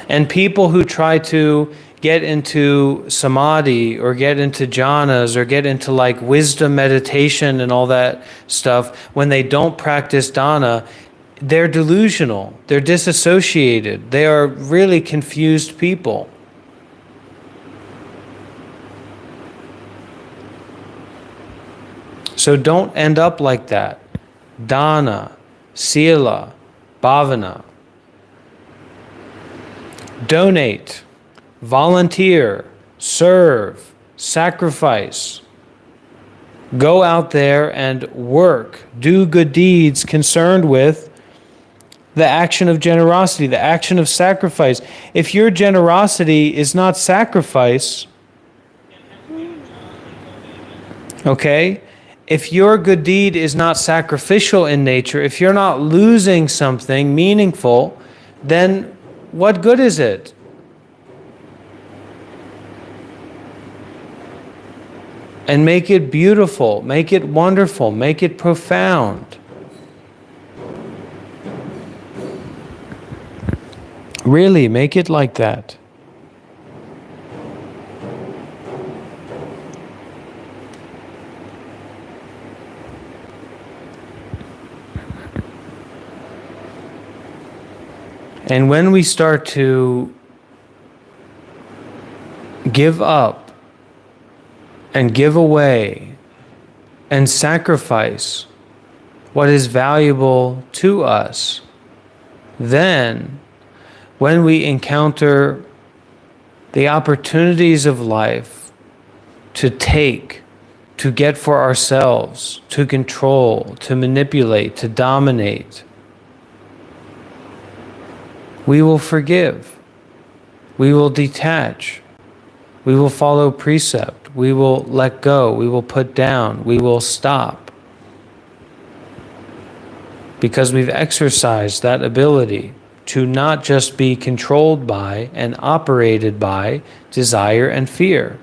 And people who try to get into samadhi or get into jhanas or get into like wisdom meditation and all that stuff, when they don't practice dana, they're delusional. They're disassociated. They are really confused people. So don't end up like that. Dana, sila, bhavana. Donate, volunteer, serve, sacrifice. Go out there and work, do good deeds concerned with the action of generosity, the action of sacrifice. If your generosity is not sacrifice, okay? If your good deed is not sacrificial in nature, if you're not losing something meaningful, then what good is it? And make it beautiful, make it wonderful, make it profound. Really, make it like that. And when we start to give up and give away and sacrifice what is valuable to us, then when we encounter the opportunities of life to take, to get for ourselves, to control, to manipulate, to dominate, we will forgive, we will detach, we will follow precept, we will let go, we will put down, we will stop. Because we've exercised that ability to not just be controlled by and operated by desire and fear.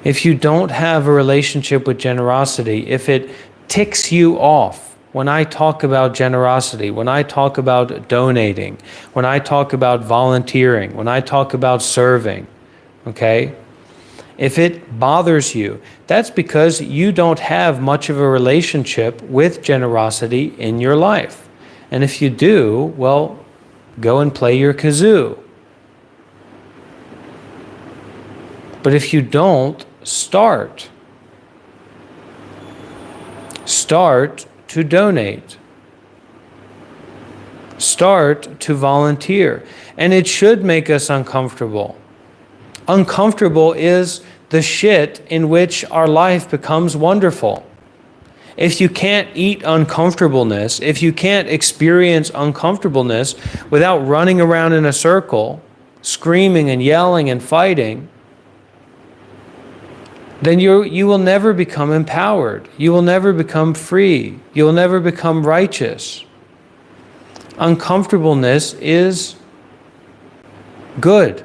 If you don't have a relationship with generosity, if it ticks you off, when I talk about generosity, when I talk about donating, when I talk about volunteering, when I talk about serving, okay? If it bothers you, that's because you don't have much of a relationship with generosity in your life. And if you do, well, go and play your kazoo. But if you don't, start. Start to donate. Start to volunteer. And it should make us uncomfortable. Uncomfortable is the shit in which our life becomes wonderful. If you can't eat uncomfortableness, if you can't experience uncomfortableness without running around in a circle, screaming and yelling and fighting, then you will never become empowered. You will never become free. You will never become righteous. Uncomfortableness is good,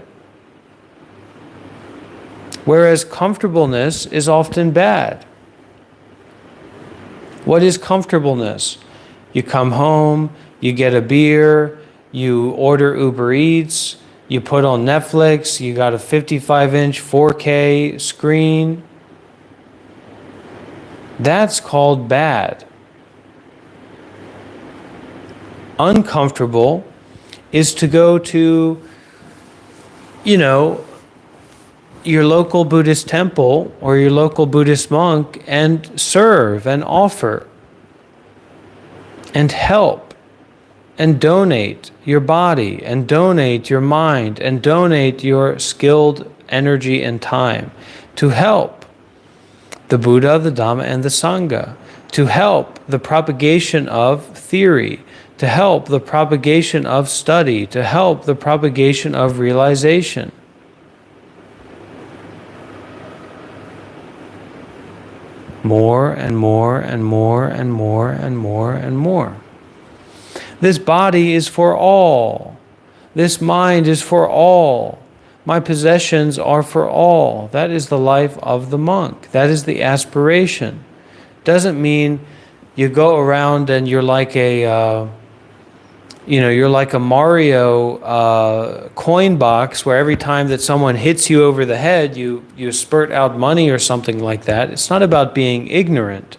whereas comfortableness is often bad. What is comfortableness? You come home, you get a beer, you order Uber Eats, you put on Netflix, you got a 55-inch 4K screen. That's called bad. Uncomfortable is to go to, your local Buddhist temple or your local Buddhist monk and serve and offer and help and donate your body and donate your mind and donate your skilled energy and time to help the Buddha, the Dhamma, and the Sangha, to help the propagation of theory, to help the propagation of study, to help the propagation of realization. More and more and more and more and more and more. This body is for all. This mind is for all. My possessions are for all. That is the life of the monk. That is the aspiration. Doesn't mean you go around and you're like a Mario coin box where every time that someone hits you over the head, you spurt out money or something like that. It's not about being ignorant,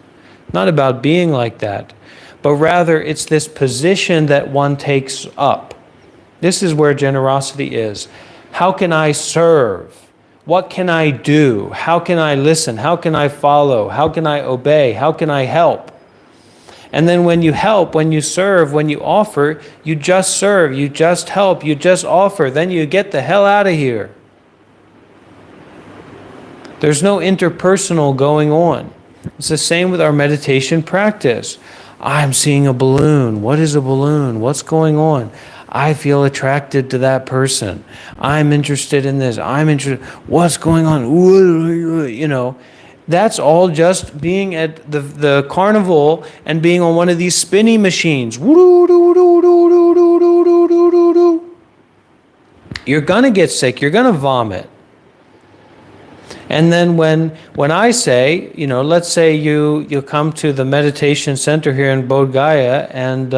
not about being like that, but rather it's this position that one takes up. This is where generosity is. How can I serve? What can I do? How can I listen? How can I follow? How can I obey? How can I help? And then when you help, when you serve, when you offer, you just serve, you just help, you just offer, then you get the hell out of here. There's no interpersonal going on. It's the same with our meditation practice. I'm seeing a balloon. What is a balloon? What's going on? I feel attracted to that person. I'm interested in this. I'm interested. What's going on? That's all just being at the carnival and being on one of these spinny machines. You're gonna get sick. You're gonna vomit. And then when I say, let's say you come to the meditation center here in Bodh Gaya and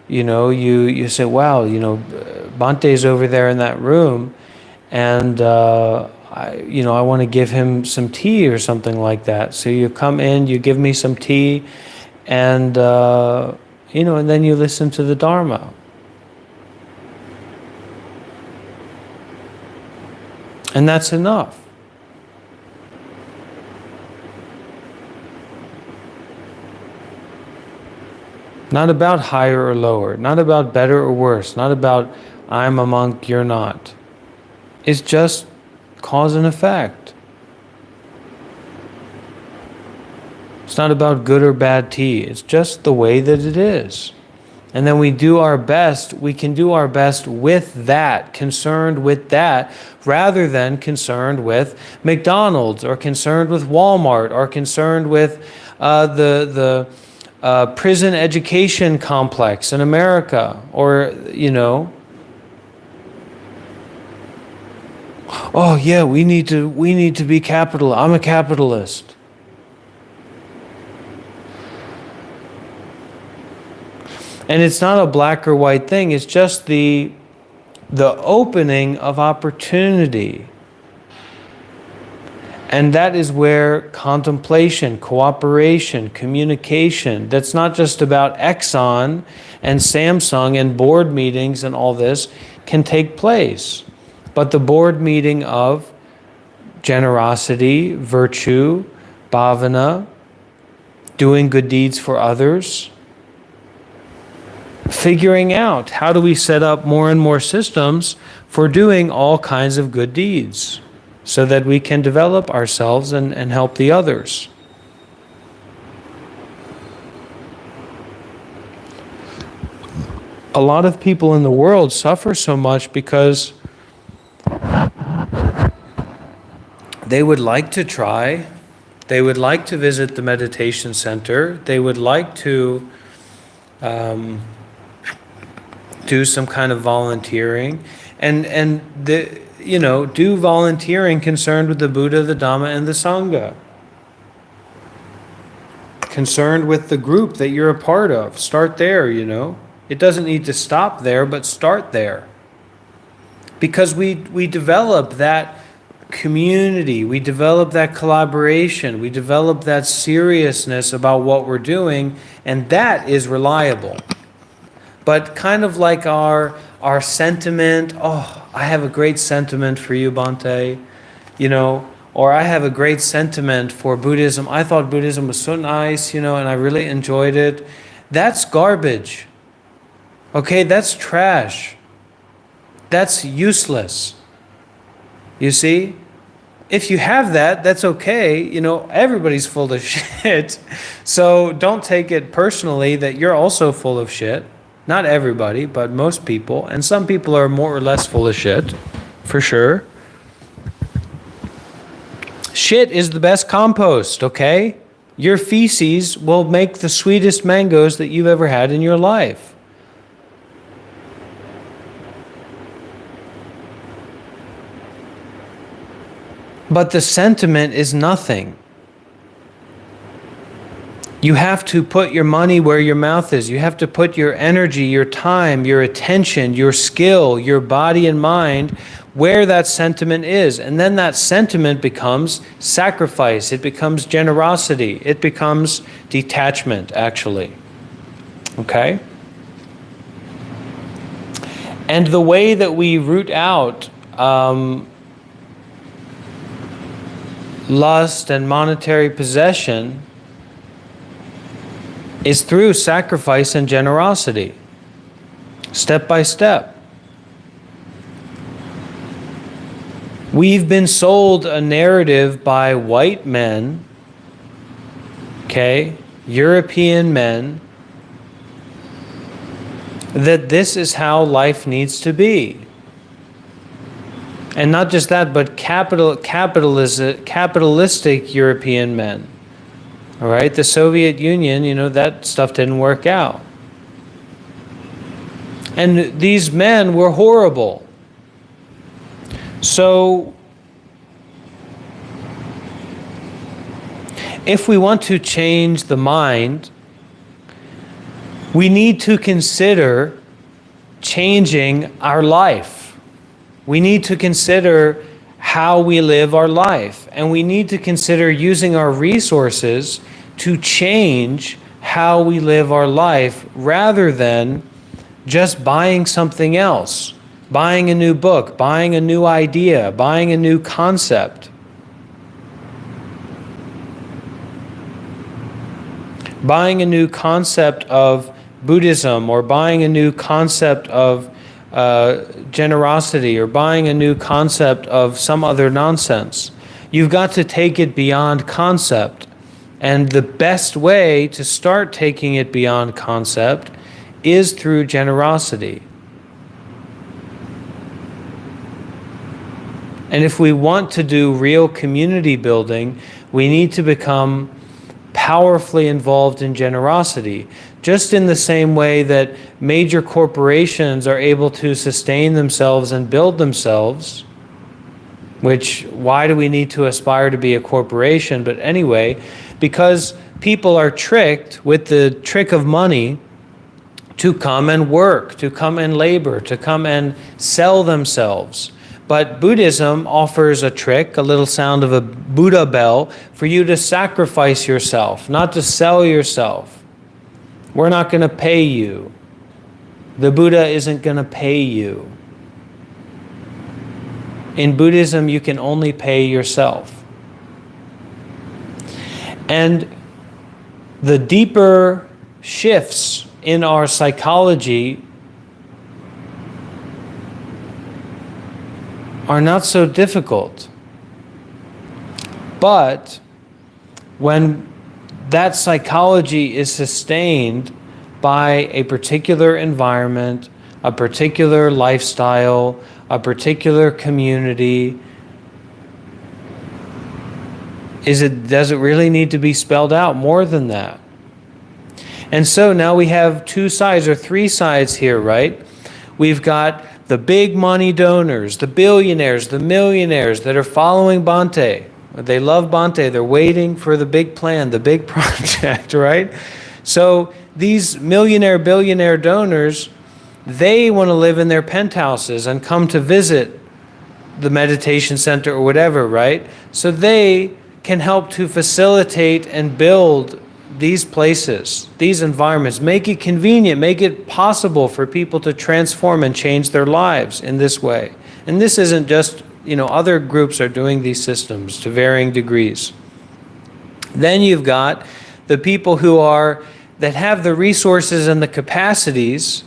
you say, wow, Bante's over there in that room, and I want to give him some tea or something like that. So you come in, you give me some tea, and and then you listen to the Dharma. And that's enough. Not about higher or lower, not about better or worse, not about I'm a monk, you're not. It's just cause and effect. It's not about good or bad tea. It's just the way that it is. And then we do our best. We can do our best with that, concerned with that, rather than concerned with McDonald's or concerned with Walmart or concerned with the prison education complex in America, or oh yeah, we need to be capital. I'm a capitalist. And it's not a black or white thing. It's just the opening of opportunity. And that is where contemplation, cooperation, communication, that's not just about Exxon and Samsung and board meetings and all this, can take place. But the board meeting of generosity, virtue, bhavana, doing good deeds for others, figuring out how do we set up more and more systems for doing all kinds of good deeds, so that we can develop ourselves and help the others. A lot of people in the world suffer so much because They would like to try. They would like to visit the meditation center. They would like to do some kind of volunteering, and do volunteering concerned with the Buddha, the Dhamma, and the Sangha. Concerned with the group that you're a part of. Start there, It doesn't need to stop there, but start there. Because we develop that community, we develop that collaboration, we develop that seriousness about what we're doing, and that is reliable. But kind of like our sentiment, I have a great sentiment for you, Bhante, or I have a great sentiment for Buddhism. I thought Buddhism was so nice, and I really enjoyed it. That's garbage. Okay, that's trash. That's useless. You see? If you have that, that's okay. Everybody's full of shit. So don't take it personally that you're also full of shit. Not everybody, but most people. And some people are more or less full of shit, for sure. Shit is the best compost, okay? Your feces will make the sweetest mangoes that you've ever had in your life. But the sentiment is nothing. You have to put your money where your mouth is. You have to put your energy, your time, your attention, your skill, your body and mind where that sentiment is. And then that sentiment becomes sacrifice. It becomes generosity. It becomes detachment, actually. Okay? And the way that we root out lust and monetary possession is through sacrifice and generosity, step by step. We've been sold a narrative by white men, European men, that this is how life needs to be. And not just that, but capitalistic European men. All right, the Soviet Union, that stuff didn't work out. And these men were horrible. So, if we want to change the mind, we need to consider changing our life. We need to consider how we live our life. And we need to consider using our resources to change how we live our life rather than just buying something else, buying a new book, buying a new idea, buying a new concept. Buying a new concept of Buddhism, or buying a new concept of generosity, or buying a new concept of some other nonsense. You've got to take it beyond concept. And the best way to start taking it beyond concept is through generosity. And if we want to do real community building, we need to become powerfully involved in generosity. Just in the same way that major corporations are able to sustain themselves and build themselves, which, why do we need to aspire to be a corporation? But anyway, because people are tricked with the trick of money to come and work, to come and labor, to come and sell themselves. But Buddhism offers a trick, a little sound of a Buddha bell, for you to sacrifice yourself, not to sell yourself. We're not going to pay you. The Buddha isn't going to pay you. In Buddhism, you can only pay yourself. And the deeper shifts in our psychology are not so difficult. But when that psychology is sustained by a particular environment, a particular lifestyle, a particular community, Does it really need to be spelled out more than that? And so now we have two sides or three sides here, right? We've got the big money donors, the billionaires, the millionaires that are following Bhante. They love Bhante. They're waiting for the big plan, the big project, right? So these millionaire, billionaire donors, they want to live in their penthouses and come to visit the meditation center or whatever, right? So they can help to facilitate and build these places, these environments, make it convenient, make it possible for people to transform and change their lives in this way. And this isn't just, other groups are doing these systems to varying degrees. Then you've got the people that have the resources and the capacities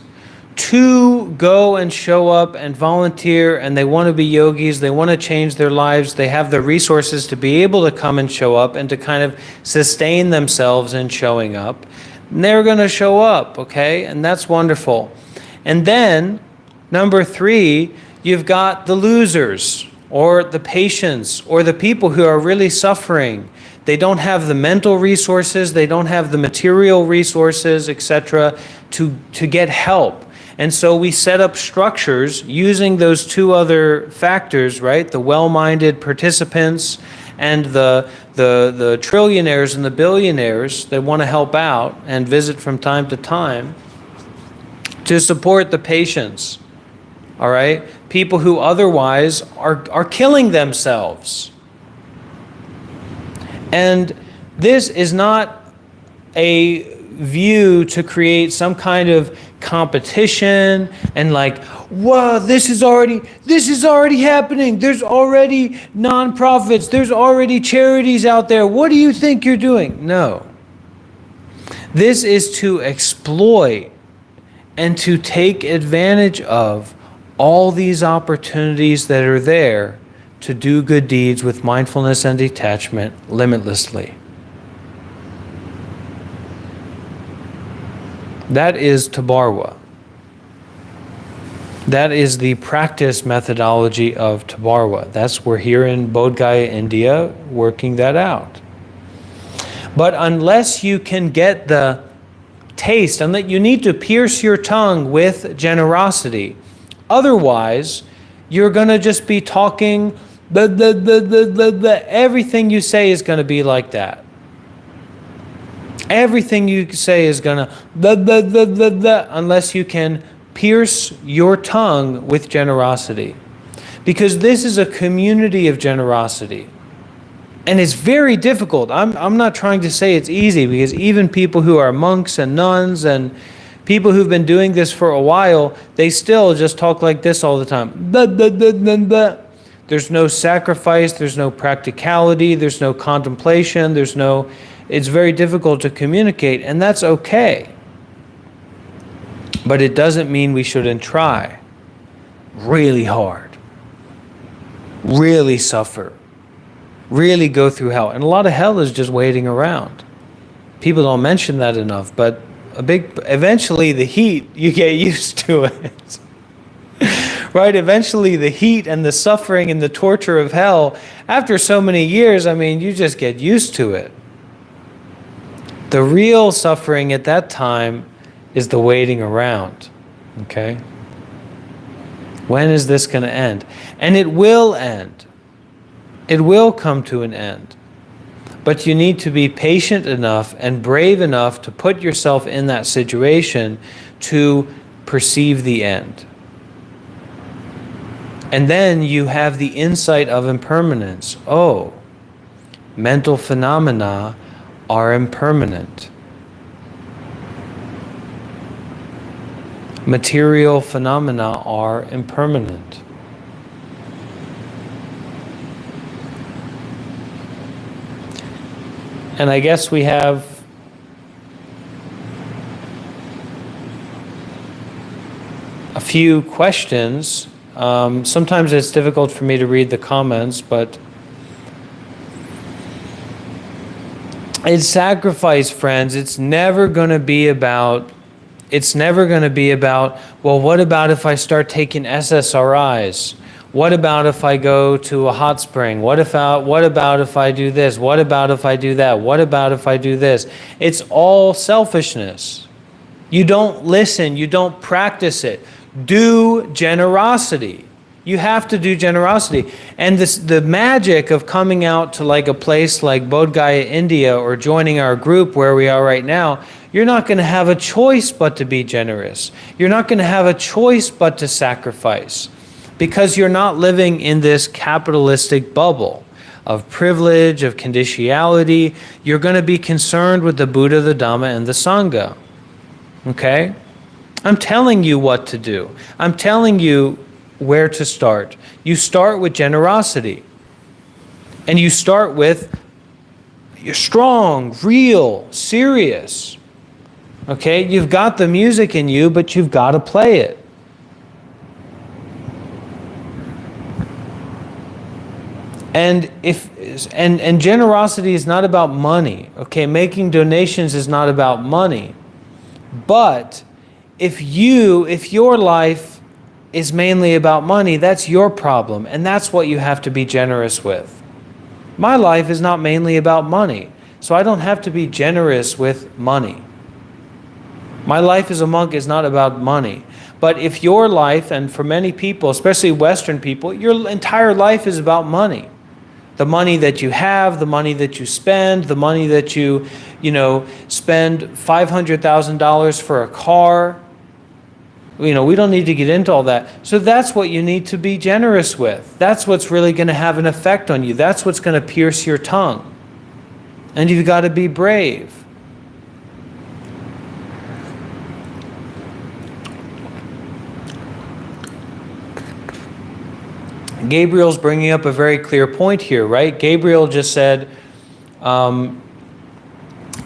to go and show up and volunteer, and they want to be yogis, they want to change their lives, they have the resources to be able to come and show up and to kind of sustain themselves in showing up. And they're going to show up, okay? And that's wonderful. And then, number 3, you've got the losers, or the patients, or the people who are really suffering. They don't have the mental resources, they don't have the material resources, etc., to get help. And so we set up structures using those two other factors, right? The well-minded participants and the trillionaires and the billionaires that want to help out and visit from time to time to support the patients, all right? People who otherwise are killing themselves. And this is not a view to create some kind of competition and like, whoa, this is already happening. There's already nonprofits. There's already charities out there. What do you think you're doing? No. This is to exploit and to take advantage of all these opportunities that are there to do good deeds with mindfulness and detachment limitlessly. That is Tabarwa. That is the practice methodology of Tabarwa. We're here in Bodh Gaya, India, working that out. But unless you can get the taste, and that you need to pierce your tongue with generosity, otherwise you're going to just be talking, everything you say is going to be like that. Everything you say is going to unless you can pierce your tongue with generosity. Because this is a community of generosity. And it's very difficult. I'm not trying to say it's easy, because even people who are monks and nuns and people who've been doing this for a while, they still just talk like this all the time. There's no sacrifice, there's no practicality, there's no contemplation, it's very difficult to communicate, and that's okay. But it doesn't mean we shouldn't try really hard, really suffer, really go through hell. And a lot of hell is just waiting around. People don't mention that enough, but eventually the heat, you get used to it. Right? Eventually the heat and the suffering and the torture of hell, after so many years, you just get used to it. The real suffering at that time is the waiting around, okay? When is this going to end? And it will end. It will come to an end. But you need to be patient enough and brave enough to put yourself in that situation to perceive the end. And then you have the insight of impermanence. Oh, mental phenomena are impermanent. Material phenomena are impermanent. And I guess we have a few questions. Sometimes it's difficult for me to read the comments, but it's sacrifice, friends. It's never going to be about, well, what about if I start taking SSRIs? What about if I go to a hot spring? What about if I do this? What about if I do that? What about if I do this? It's all selfishness. You don't listen, you don't practice it. Do generosity. You have to do generosity. And the magic of coming out to like a place like Bodh Gaya, India, or joining our group where we are right now, you're not going to have a choice but to be generous. You're not going to have a choice but to sacrifice, because you're not living in this capitalistic bubble of privilege, of conditionality. You're going to be concerned with the Buddha, the Dhamma, and the Sangha. Okay? I'm telling you what to do. I'm telling you where to start. You start with generosity. And you start with, you're strong, real, serious. Okay? You've got the music in you, but you've got to play it. And generosity is not about money. Okay? Making donations is not about money. But if your life is mainly about money, that's your problem, and that's what you have to be generous with. My life is not mainly about money, so I don't have to be generous with money. My life as a monk is not about money. But if your life, and for many people, especially Western people, your entire life is about money. The money that you have, the money that you spend, the money that you spend $500,000 for a car. We don't need to get into all that. So that's what you need to be generous with. That's what's really going to have an effect on you. That's what's going to pierce your tongue. And you've got to be brave. Gabriel's bringing up a very clear point here, right? Gabriel just said, I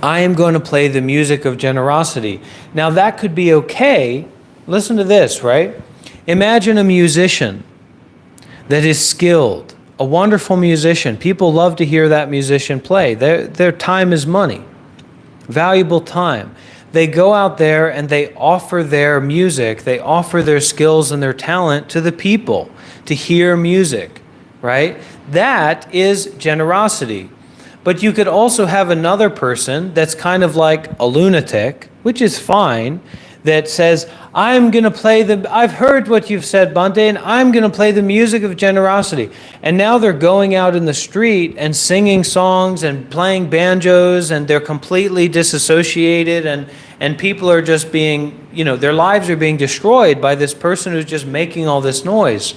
am going to play the music of generosity. Now that could be okay. Listen to this, right? Imagine a musician that is skilled, a wonderful musician. People love to hear that musician play. Their time is money, valuable time. They go out there and they offer their music, they offer their skills and their talent to the people to hear music, right? That is generosity. But you could also have another person that's kind of like a lunatic, which is fine, that says, I've heard what you've said, Bhante, and I'm going to play the music of generosity. And now they're going out in the street and singing songs and playing banjos, and they're completely disassociated, and people are just being, their lives are being destroyed by this person who's just making all this noise.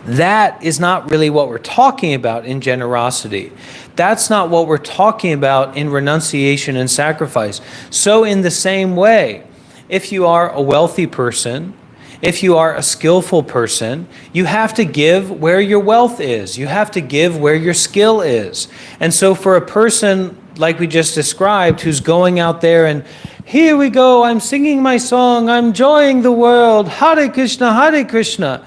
That is not really what we're talking about in generosity. That's not what we're talking about in renunciation and sacrifice. So in the same way, if you are a wealthy person, if you are a skillful person, you have to give where your wealth is. You have to give where your skill is. And so for a person like we just described, who's going out there and, here we go, I'm singing my song, I'm enjoying the world, Hare Krishna,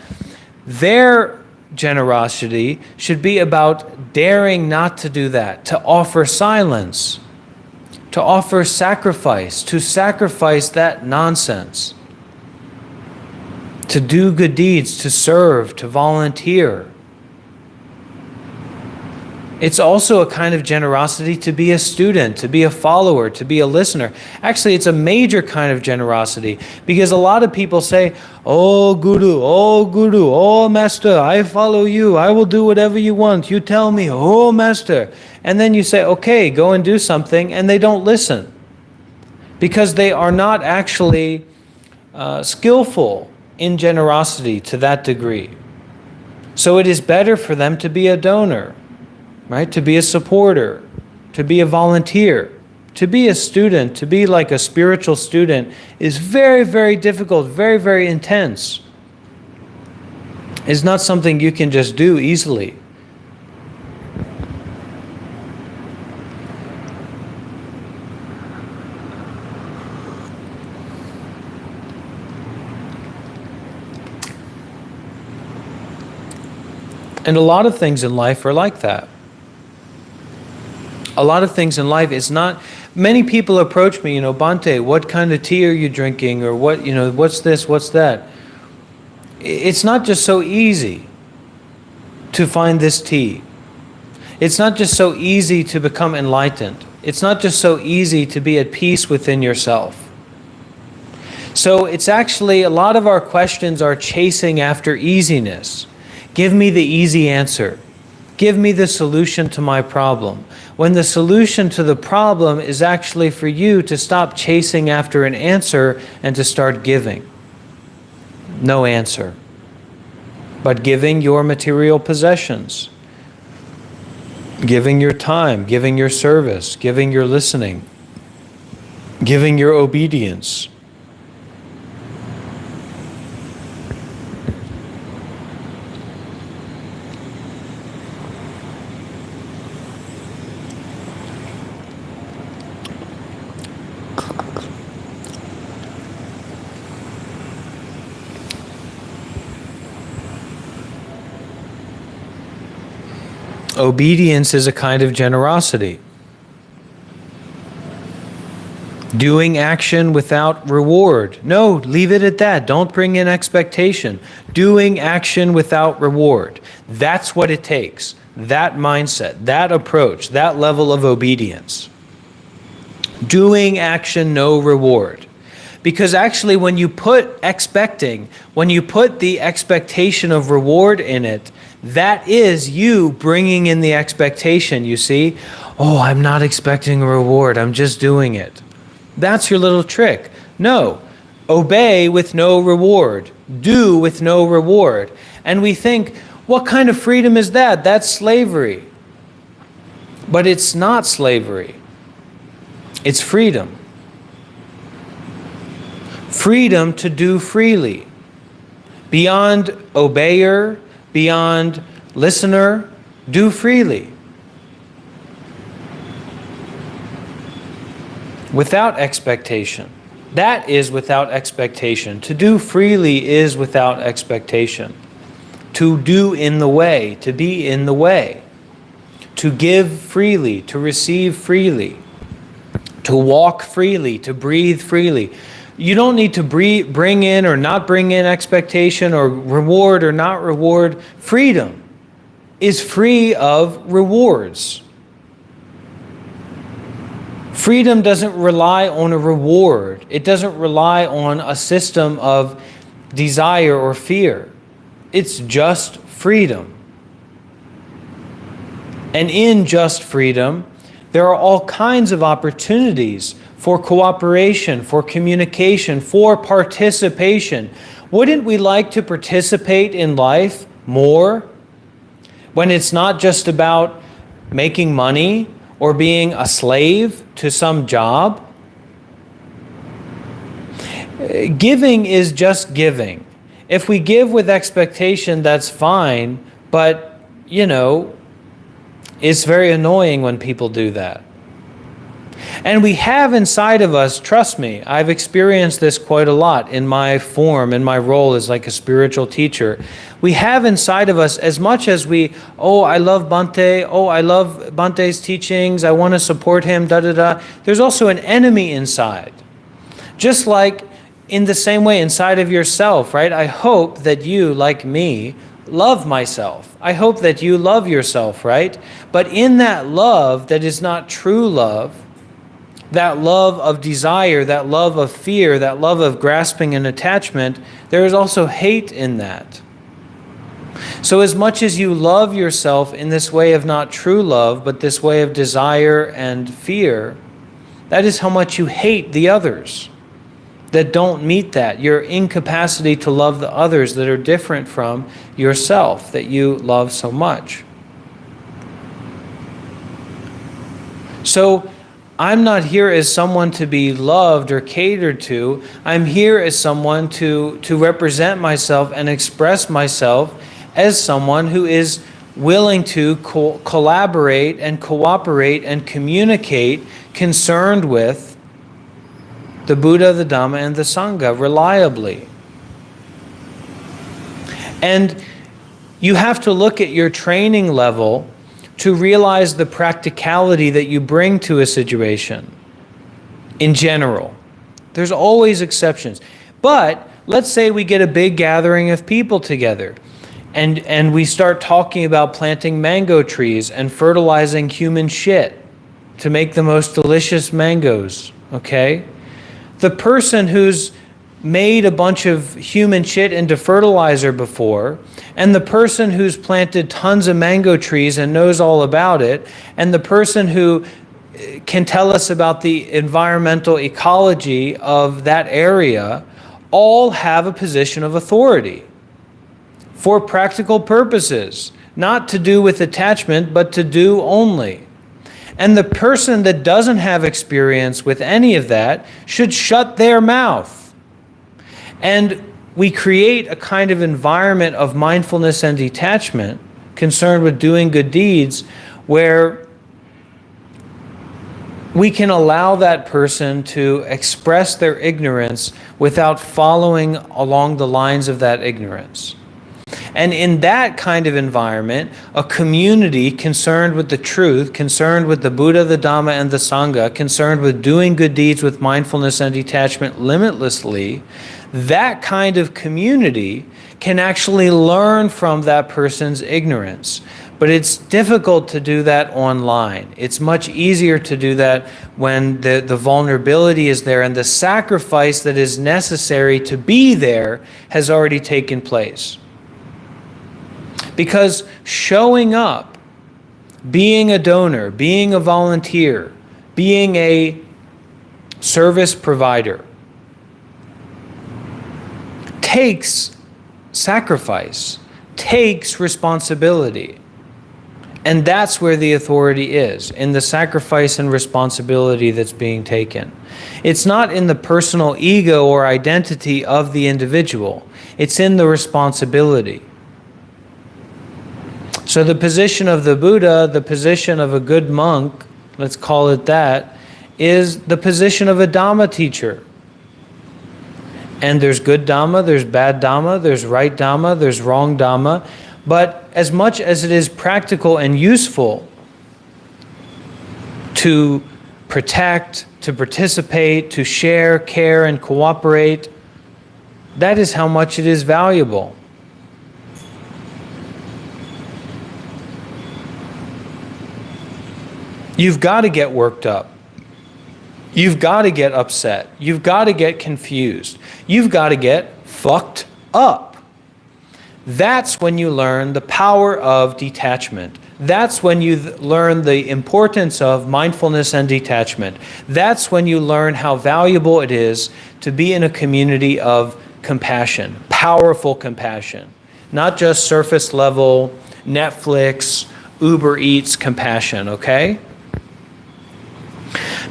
their generosity should be about daring not to do that, to offer silence, to offer sacrifice, to sacrifice that nonsense, to do good deeds, to serve, to volunteer. It's also a kind of generosity to be a student, to be a follower, to be a listener. Actually, it's a major kind of generosity, because a lot of people say, oh Guru, oh Master, I follow you, I will do whatever you want, you tell me, oh Master. And then you say, okay, go and do something, and they don't listen, because they are not actually skillful in generosity to that degree. So it is better for them to be a donor, right? To be a supporter, to be a volunteer, to be a student, to be like a spiritual student is very, very difficult, very, very intense. It's not something you can just do easily. And a lot of things in life are like that. A lot of things in life is not, many people approach me, Bhante, what kind of tea are you drinking? Or what, what's this, what's that? It's not just so easy to find this tea. It's not just so easy to become enlightened. It's not just so easy to be at peace within yourself. So it's actually, a lot of our questions are chasing after easiness. Give me the easy answer. Give me the solution to my problem. When the solution to the problem is actually for you to stop chasing after an answer and to start giving. No answer, but giving your material possessions, giving your time, giving your service, giving your listening, giving your obedience. Obedience is a kind of generosity. Doing action without reward. No, leave it at that. Don't bring in expectation. Doing action without reward. That's what it takes. That mindset, that approach, that level of obedience. Doing action, no reward. Because actually when you put the expectation of reward in it, that is you bringing in the expectation, you see? Oh, I'm not expecting a reward, I'm just doing it. That's your little trick. No, obey with no reward. Do with no reward. And we think, what kind of freedom is that? That's slavery. But it's not slavery. It's freedom. Freedom to do freely. Beyond obeyer, beyond listener, do freely. Without expectation. That is without expectation. To do freely is without expectation. To do in the way, to be in the way. To give freely, to receive freely. To walk freely, to breathe freely. You don't need to bring in or not bring in expectation or reward or not reward. Freedom is free of rewards. Freedom doesn't rely on a reward. It doesn't rely on a system of desire or fear. It's just freedom. And in just freedom, there are all kinds of opportunities for cooperation, for communication, for participation. Wouldn't we like to participate in life more when it's not just about making money or being a slave to some job? Giving is just giving. If we give with expectation, that's fine, but, it's very annoying when people do that. And we have inside of us, trust me, I've experienced this quite a lot in my role as like a spiritual teacher. We have inside of us, as much as I love Bhante, I love Bhante's teachings, I want to support him, there's also an enemy inside. Just like in the same way inside of yourself, right? I hope that you, like me, love myself. I hope that you love yourself, right? But in that love that is not true love, that love of desire, that love of fear, that love of grasping and attachment, there is also hate in that. So as much as you love yourself in this way of not true love, but this way of desire and fear, that is how much you hate the others that don't meet that. Your incapacity to love the others that are different from yourself, that you love so much. So I'm not here as someone to be loved or catered to. I'm here as someone to represent myself and express myself as someone who is willing to collaborate and cooperate and communicate, concerned with the Buddha, the Dhamma, and the Sangha reliably. And you have to look at your training level to realize the practicality that you bring to a situation in general. There's always exceptions. But let's say we get a big gathering of people together, and we start talking about planting mango trees and fertilizing human shit to make the most delicious mangoes, okay? The person who's made a bunch of human shit into fertilizer before, and the person who's planted tons of mango trees and knows all about it, and the person who can tell us about the environmental ecology of that area, all have a position of authority for practical purposes, not to do with attachment, but to do only. And the person that doesn't have experience with any of that should shut their mouth. And we create a kind of environment of mindfulness and detachment, concerned with doing good deeds, where we can allow that person to express their ignorance without following along the lines of that ignorance. And in that kind of environment, a community concerned with the truth, concerned with the Buddha, the Dhamma, and the Sangha, concerned with doing good deeds with mindfulness and detachment limitlessly, that kind of community can actually learn from that person's ignorance. But it's difficult to do that online. It's much easier to do that when the vulnerability is there and the sacrifice that is necessary to be there has already taken place. Because showing up, being a donor, being a volunteer, being a service provider takes sacrifice, takes responsibility. And that's where the authority is, in the sacrifice and responsibility that's being taken. It's not in the personal ego or identity of the individual. It's in the responsibility. So the position of the Buddha, the position of a good monk, let's call it that, is the position of a Dhamma teacher. And there's good Dhamma, there's bad Dhamma, there's right Dhamma, there's wrong Dhamma. But as much as it is practical and useful to protect, to participate, to share, care, and cooperate, that is how much it is valuable. You've got to get worked up. You've got to get upset. You've got to get confused. You've got to get fucked up. That's when you learn the power of detachment. That's when you learn the importance of mindfulness and detachment. That's when you learn how valuable it is to be in a community of compassion, powerful compassion, not just surface level, Netflix, Uber Eats compassion, okay?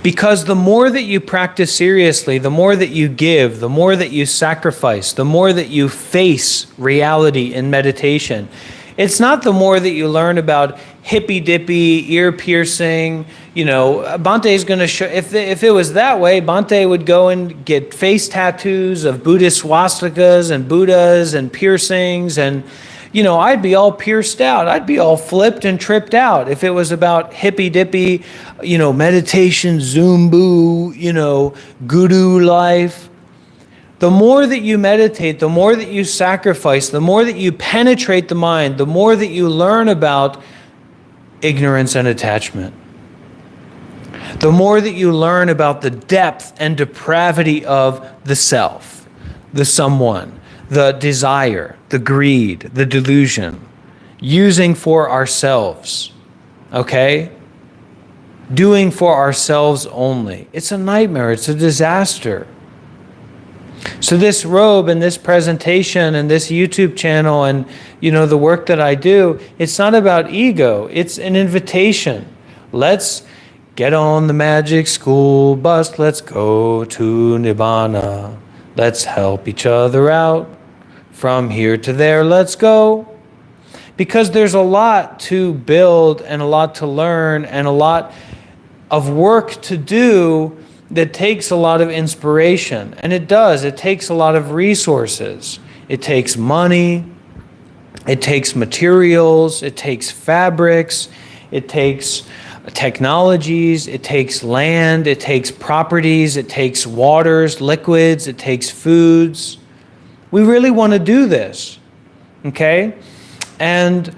Because the more that you practice seriously, the more that you give, the more that you sacrifice, the more that you face reality in meditation. It's not the more that you learn about hippy-dippy, ear-piercing. You know, Bhante's going to show, if it was that way, Bhante would go and get face tattoos of Buddhist swastikas and Buddhas and piercings, and you know, I'd be all pierced out. I'd be all flipped and tripped out if it was about hippy-dippy, you know, meditation, Zumbu, you know, guru life. The more that you meditate, the more that you sacrifice, the more that you penetrate the mind, the more that you learn about ignorance and attachment. The more that you learn about the depth and depravity of the self, the someone, the desire, the greed, the delusion, using for ourselves, okay? Doing for ourselves only. It's a nightmare, it's a disaster. So this robe and this presentation and this YouTube channel and, you know, the work that I do, it's not about ego, it's an invitation. Let's get on the magic school bus, let's go to Nibbana. Let's help each other out. From here to there, let's go. Because there's a lot to build and a lot to learn and a lot of work to do that takes a lot of inspiration. And it does. It takes a lot of resources. It takes money. It takes materials. It takes fabrics. It takes technologies. It takes land. It takes properties. It takes waters, liquids. It takes foods. We really want to do this, okay? And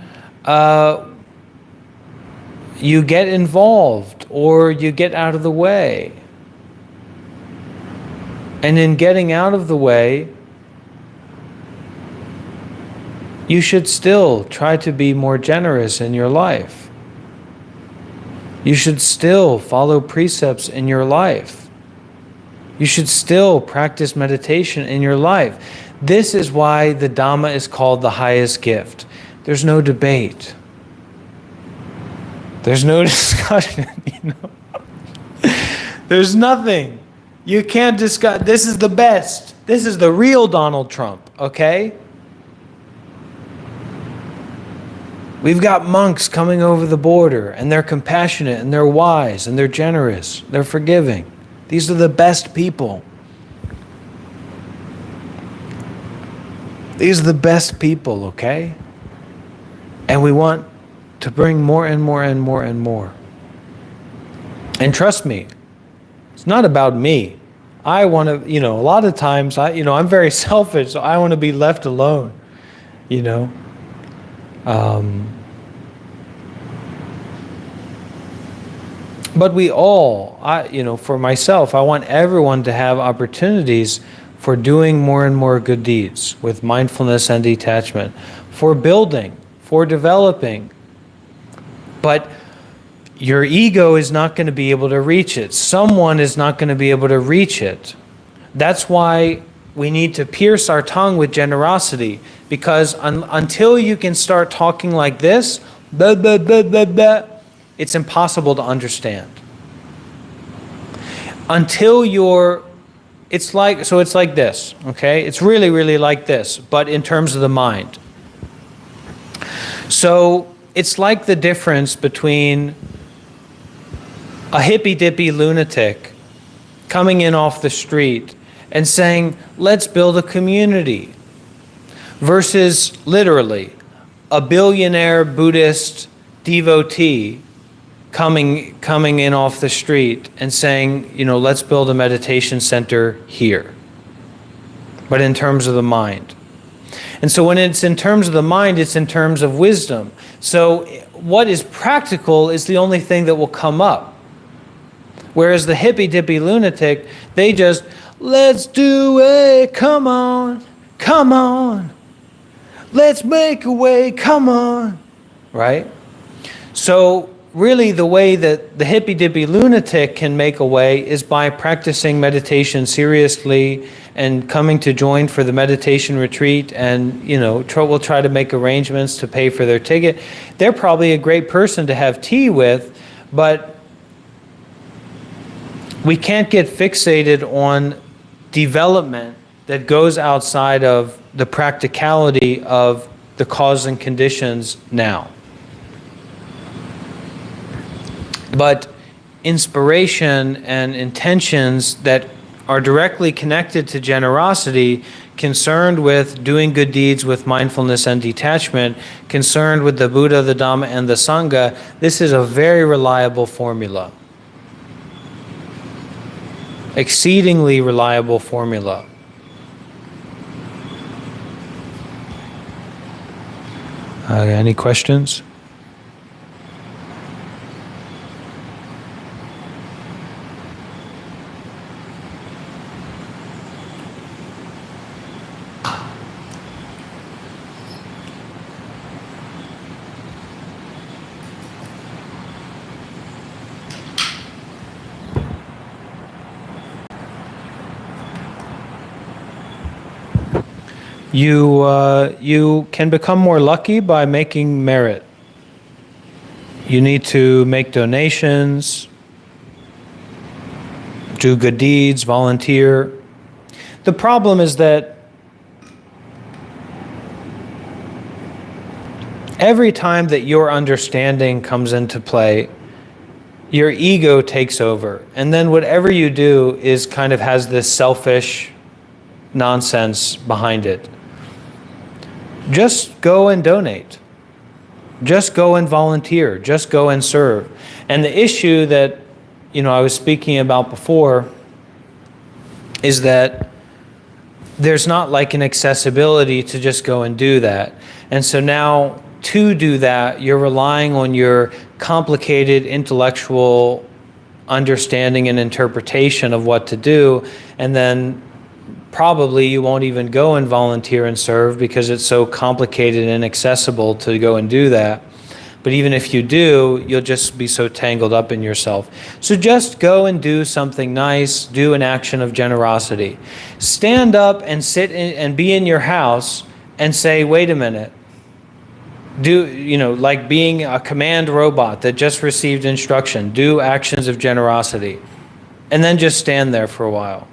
you get involved or you get out of the way. And in getting out of the way, you should still try to be more generous in your life. You should still follow precepts in your life. You should still practice meditation in your life. This is why the Dhamma is called the highest gift. There's no debate. There's no discussion, There's nothing. You can't discuss. This is the best. This is the real Donald Trump, okay? We've got monks coming over the border, and they're compassionate, and they're wise, and they're generous, they're forgiving. These are the best people. These are the best people, okay? And we want to bring more and more and more and more. And trust me, it's not about me. I want to, a lot of times, I'm very selfish, so I want to be left alone, But we all, for myself, I want everyone to have opportunities for doing more and more good deeds with mindfulness and detachment, for building, for developing. But your ego is not going to be able to reach it. Someone is not going to be able to reach it. That's why we need to pierce our tongue with generosity, because until you can start talking like this, blah, blah, blah, blah, blah, it's impossible to understand. Until it's like this, okay? It's really, really like this, but in terms of the mind. So it's like the difference between a hippy-dippy lunatic coming in off the street and saying, let's build a community, versus literally a billionaire Buddhist devotee coming in off the street and saying, let's build a meditation center here, but in terms of the mind. And so when it's in terms of the mind, it's in terms of wisdom. So what is practical is the only thing that will come up. Whereas the hippy-dippy lunatic, they just, let's do it, come on, let's make a way, come on, right? So really the way that the hippy-dippy lunatic can make a way is by practicing meditation seriously and coming to join for the meditation retreat, and we'll try to make arrangements to pay for their ticket. They're probably a great person to have tea with, but we can't get fixated on development that goes outside of the practicality of the cause and conditions now. But inspiration and intentions that are directly connected to generosity, concerned with doing good deeds with mindfulness and detachment, concerned with the Buddha, the Dhamma, and the Sangha, this is a very reliable formula. Exceedingly reliable formula. Any questions? You can become more lucky by making merit. You need to make donations, do good deeds, volunteer. The problem is that every time that your understanding comes into play, your ego takes over. And then whatever you do is kind of has this selfish nonsense behind it. Just go and donate. Just go and volunteer. Just go and serve. And the issue that, I was speaking about before is that there's not like an accessibility to just go and do that. And so now to do that, you're relying on your complicated intellectual understanding and interpretation of what to do, and then probably you won't even go and volunteer and serve because it's so complicated and inaccessible to go and do that. But even if you do, you'll just be so tangled up in yourself. So just go and do something nice, do an action of generosity. Stand up and sit and be in your house and say, wait a minute. Do, like being a command robot that just received instruction, do actions of generosity. And then just stand there for a while.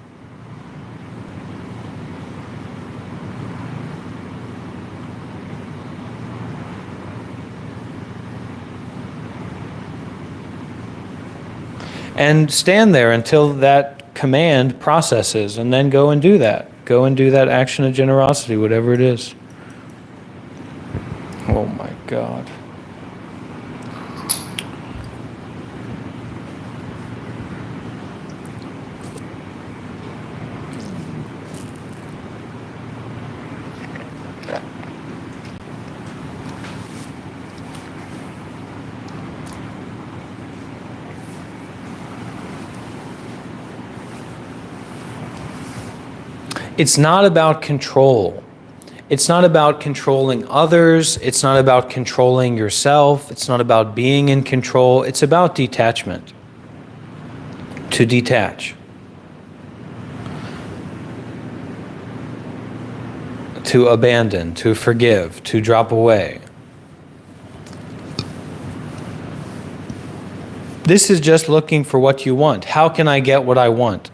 And stand there until that command processes, and then go and do that. Go and do that action of generosity, whatever it is. Oh my God. It's not about control. It's not about controlling others. It's not about controlling yourself. It's not about being in control. It's about detachment. To detach. To abandon, to forgive, to drop away. This is just looking for what you want. How can I get what I want?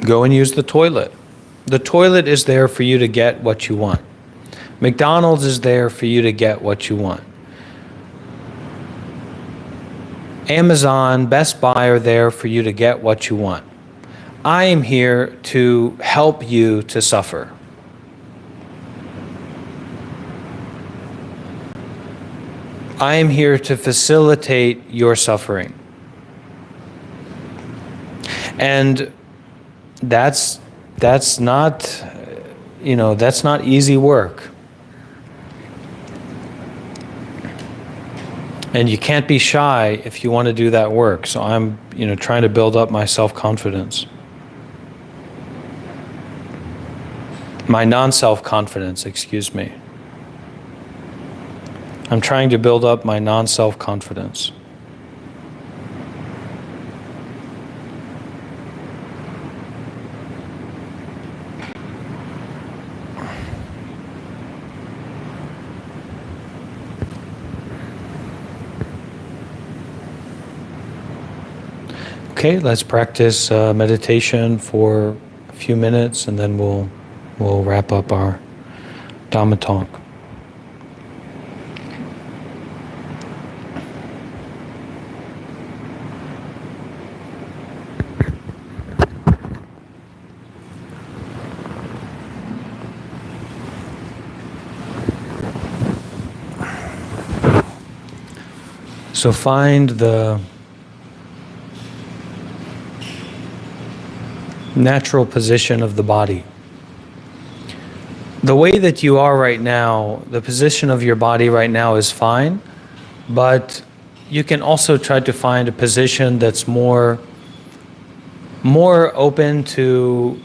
Go and use the toilet. The toilet is there for you to get what you want. McDonald's is there for you to get what you want. Amazon, Best Buy are there for you to get what you want. I am here to help you to suffer. I am here to facilitate your suffering. And that's not, that's not easy work. And you can't be shy if you want to do that work. So I'm, trying to build up my self-confidence. My non-self-confidence, excuse me. I'm trying to build up my non-self-confidence. Okay, let's practice meditation for a few minutes, and then we'll wrap up our Dhamma talk. So find the natural position of the body. The way that you are right now, the position of your body right now is fine, but you can also try to find a position that's more open to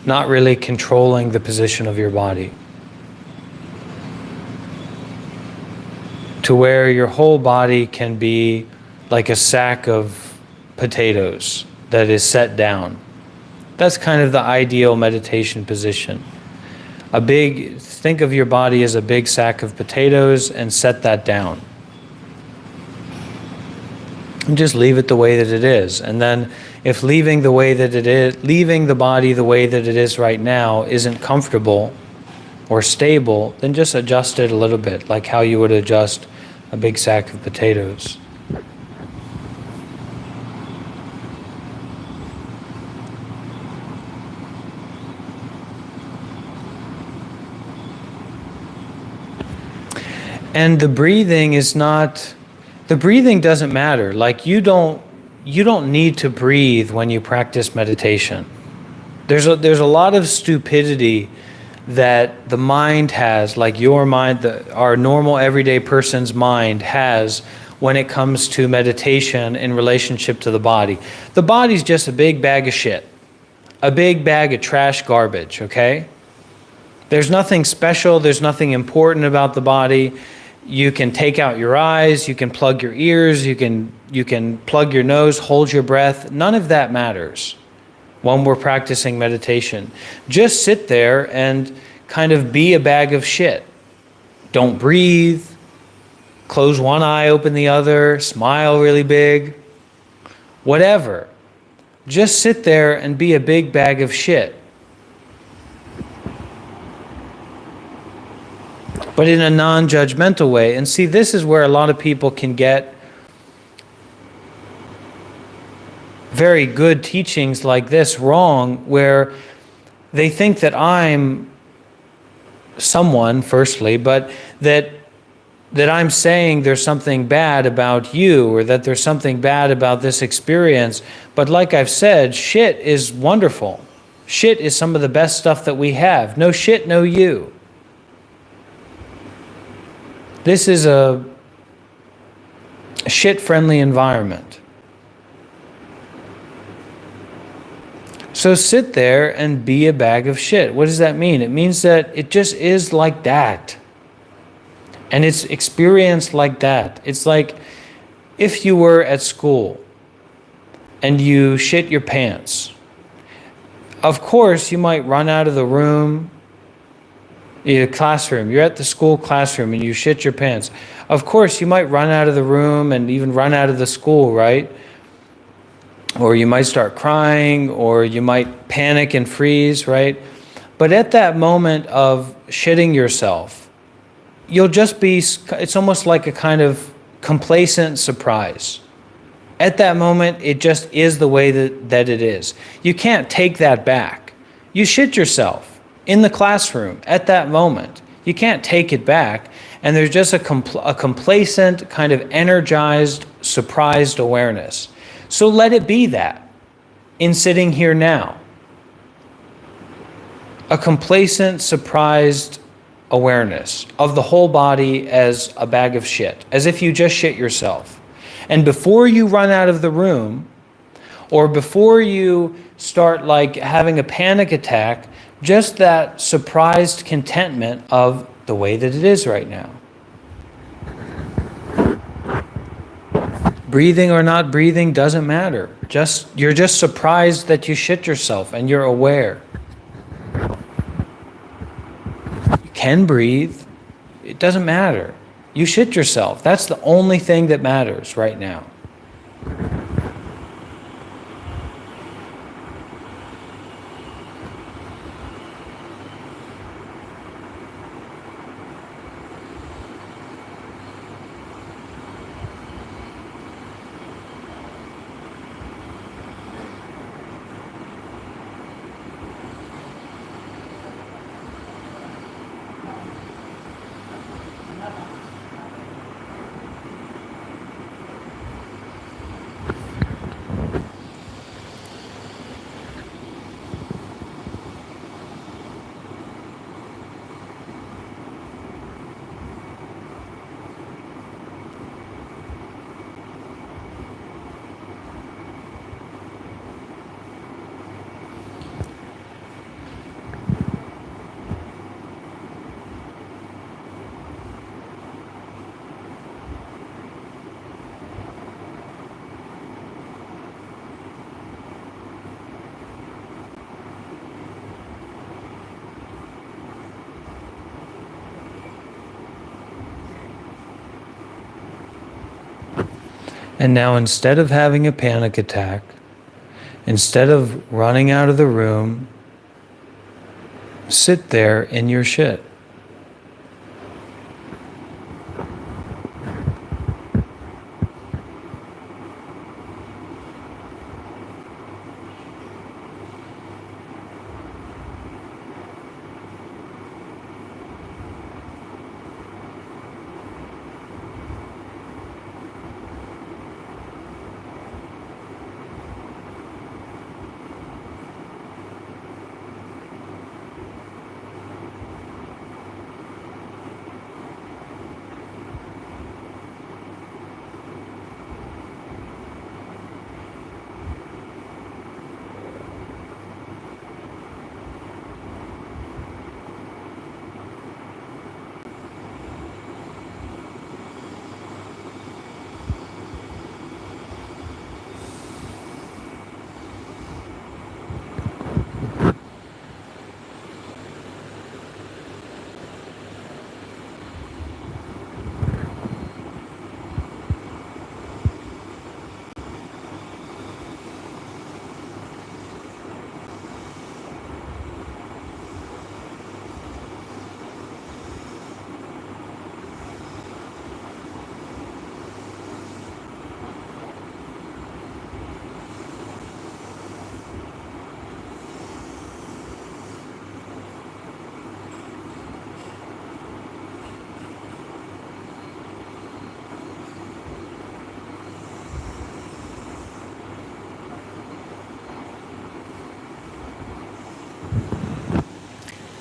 not really controlling the position of your body. To where your whole body can be like a sack of potatoes that is set down. That's kind of the ideal meditation position. Think of your body as a big sack of potatoes and set that down. And just leave it the way that it is. And then if leaving the body the way that it is right now isn't comfortable or stable, then just adjust it a little bit, like how you would adjust a big sack of potatoes. And the breathing doesn't matter. Like you don't need to breathe when you practice meditation. There's a lot of stupidity that the mind has, like your mind, our normal everyday person's mind has when it comes to meditation in relationship to the body. The body's just a big bag of shit, a big bag of trash garbage, okay? There's nothing special, there's nothing important about the body. You can take out your eyes, you can plug your ears, you can plug your nose, hold your breath. None of that matters when we're practicing meditation. Just sit there and kind of be a bag of shit. Don't breathe. Close one eye, open the other, smile really big. Whatever. Just sit there and be a big bag of shit. But in a non-judgmental way. And see, this is where a lot of people can get very good teachings like this wrong, where they think that I'm someone, firstly, but that I'm saying there's something bad about you, or that there's something bad about this experience. But like I've said, shit is wonderful. Shit is some of the best stuff that we have. No shit, no you. This is a shit-friendly environment. So sit there and be a bag of shit. What does that mean? It means that it just is like that. And it's experienced like that. It's like if you were at school and you shit your pants. Of course, you might run out of the room, the classroom. You're at the school classroom and you shit your pants. Of course, you might run out of the room and even run out of the school, right? Or you might start crying, or you might panic and freeze, right? But at that moment of shitting yourself, you'll just be, it's almost like a kind of complacent surprise. At that moment, it just is the way that it is. You can't take that back. You shit yourself in the classroom at that moment. You can't take it back. And there's just a complacent, kind of energized, surprised awareness. So let it be that in sitting here now. A complacent, surprised awareness of the whole body as a bag of shit, as if you just shit yourself. And before you run out of the room, or before you start like having a panic attack, just that surprised contentment of the way that it is right now. Breathing or not breathing doesn't matter. You're just surprised that you shit yourself and you're aware. You can breathe. It doesn't matter. You shit yourself. That's the only thing that matters right now. And now instead of having a panic attack, instead of running out of the room, sit there in your shit.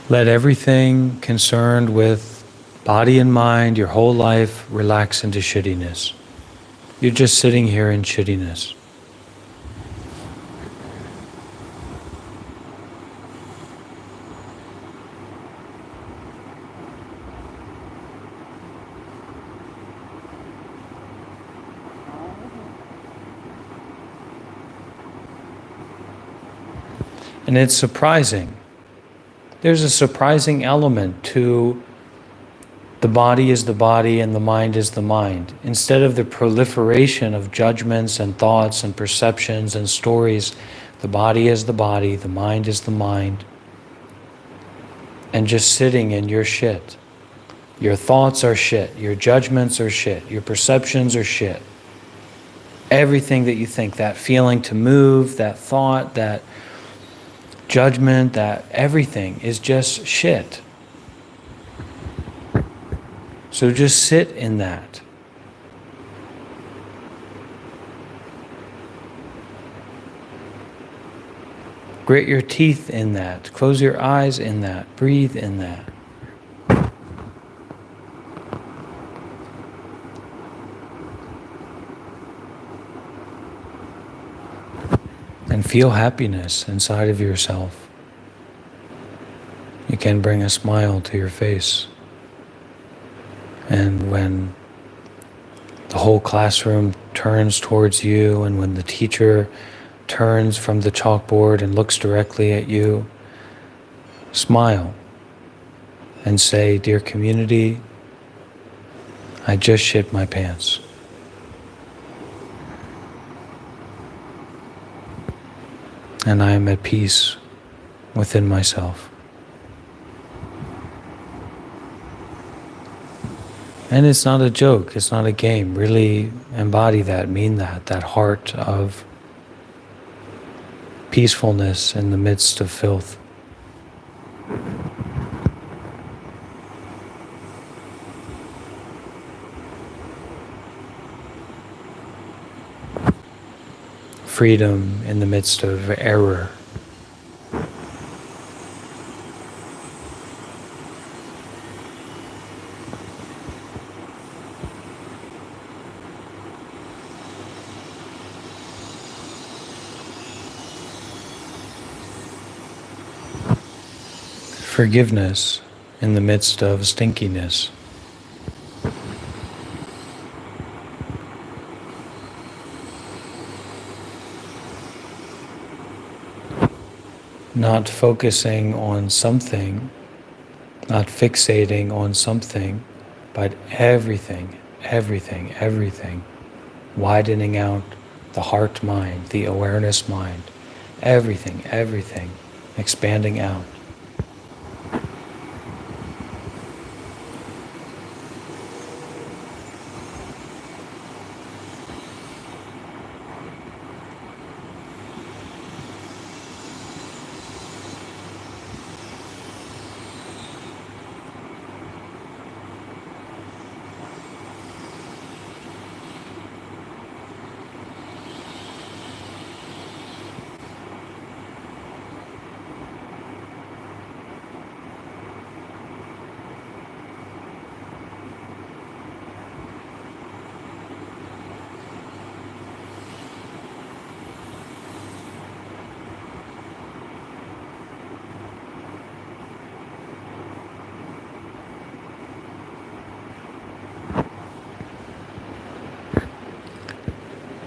Let everything concerned with body and mind, your whole life, relax into shittiness. You're just sitting here in shittiness. And it's surprising. There's a surprising element to the body is the body and the mind is the mind. Instead of the proliferation of judgments and thoughts and perceptions and stories, the body is the body, the mind is the mind. And just sitting in your shit. Your thoughts are shit. Your judgments are shit. Your perceptions are shit. Everything that you think, that feeling to move, that thought, that judgment, that everything is just shit. So just sit in that. Grit your teeth in that. Close your eyes in that. Breathe in that. And feel happiness inside of yourself. You can bring a smile to your face. And when the whole classroom turns towards you, and when the teacher turns from the chalkboard and looks directly at you, smile and say, "Dear community, I just shit my pants. And I am at peace within myself." And it's not a joke, it's not a game. Really embody that, mean that heart of peacefulness in the midst of filth. Freedom in the midst of error. Forgiveness in the midst of stinkiness. Not focusing on something, not fixating on something, but everything, everything, everything. Widening out the heart mind, the awareness mind. Everything, everything. Expanding out.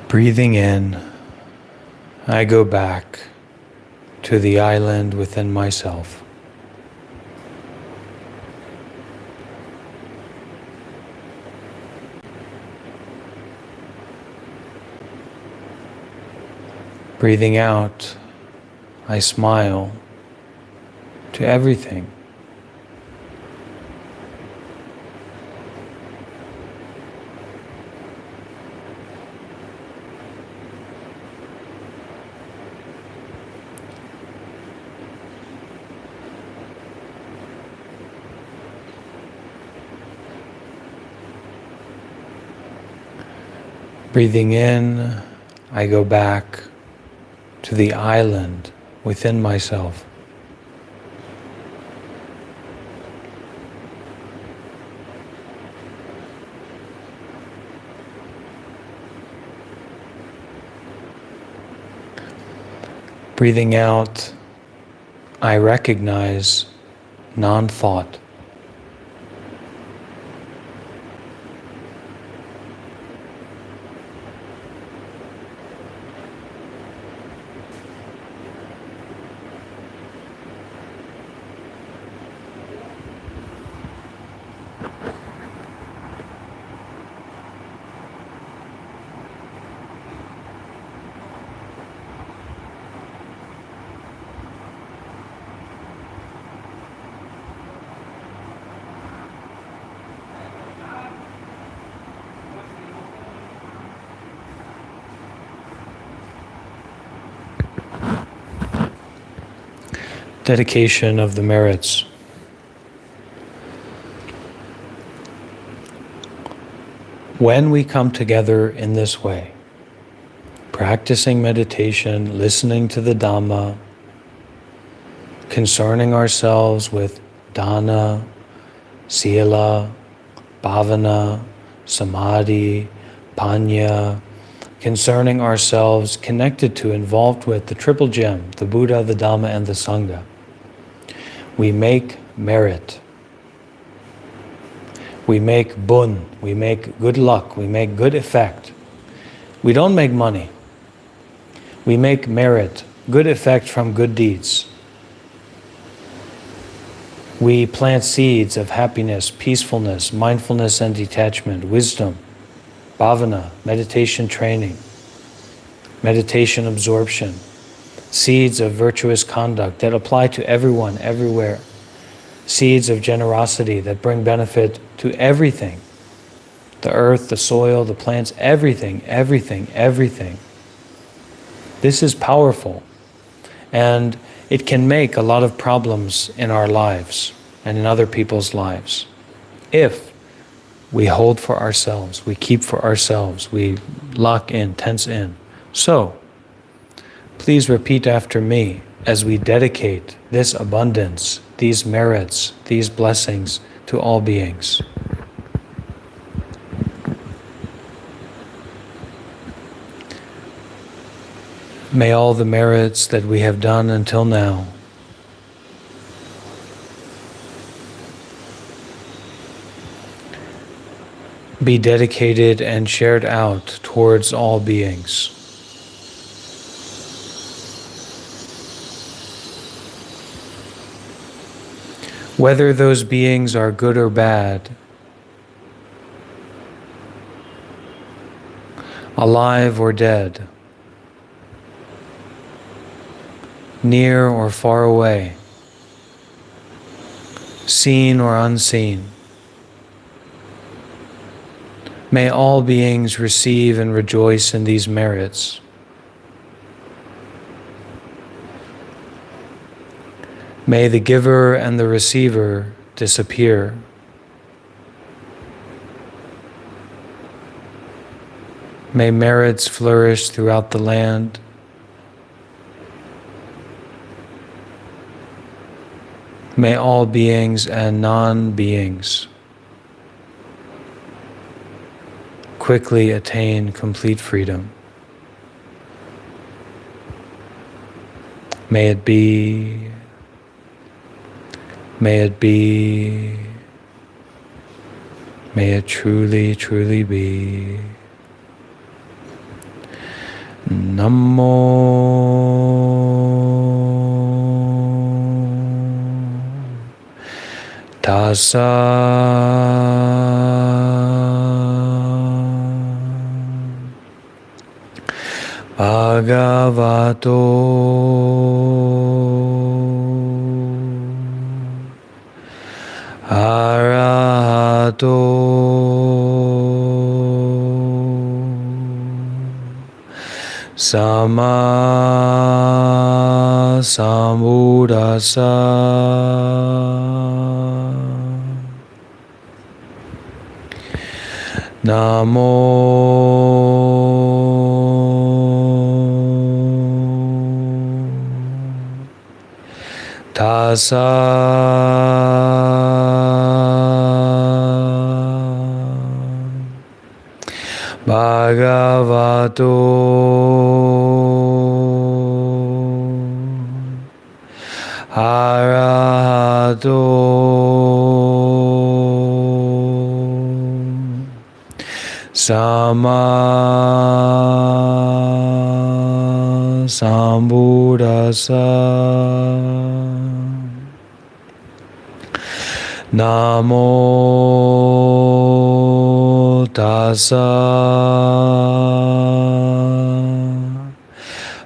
Breathing in, I go back to the island within myself. Breathing out, I smile to everything. Breathing in, I go back to the island within myself. Breathing out, I recognize non-thought. Dedication of the merits. When we come together in this way, practicing meditation, listening to the Dhamma, concerning ourselves with dana, sila, bhavana, samadhi, panya, concerning ourselves connected to, involved with the triple gem, the Buddha, the Dhamma, and the Sangha. We make merit. We make bun. We make good luck. We make good effect. We don't make money. We make merit, good effect from good deeds. We plant seeds of happiness, peacefulness, mindfulness and detachment, wisdom, bhavana, meditation training, meditation absorption, seeds of virtuous conduct that apply to everyone, everywhere, seeds of generosity that bring benefit to everything, the earth, the soil, the plants, everything, everything, everything. This is powerful, and it can make a lot of problems in our lives and in other people's lives if we hold for ourselves, we keep for ourselves, we lock in, tense in. So, please repeat after me as we dedicate this abundance, these merits, these blessings to all beings. May all the merits that we have done until now be dedicated and shared out towards all beings. Whether those beings are good or bad, alive or dead, near or far away, seen or unseen. May all beings receive and rejoice in these merits. May the giver and the receiver disappear. May merits flourish throughout the land. May all beings and non-beings quickly attain complete freedom. May it be. May it be. May it truly, truly be. Namo Tassa Bhagavato Arahato Sama Sambuddhassa. Namo Tassa Bhagavato arahato sama sambuddhassa. Namo tassa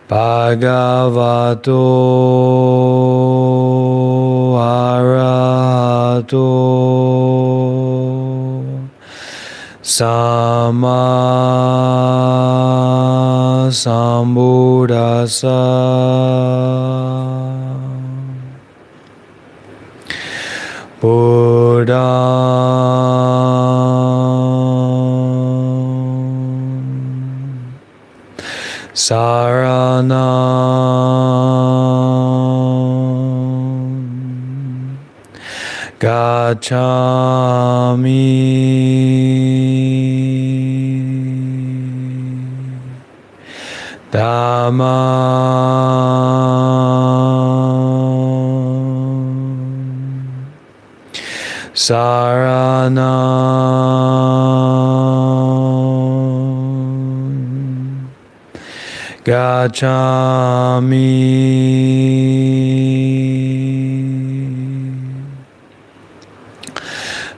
bhagavato arahato sama sambuddhassa. Buddham saranam gacchami dhammam saranam gacchami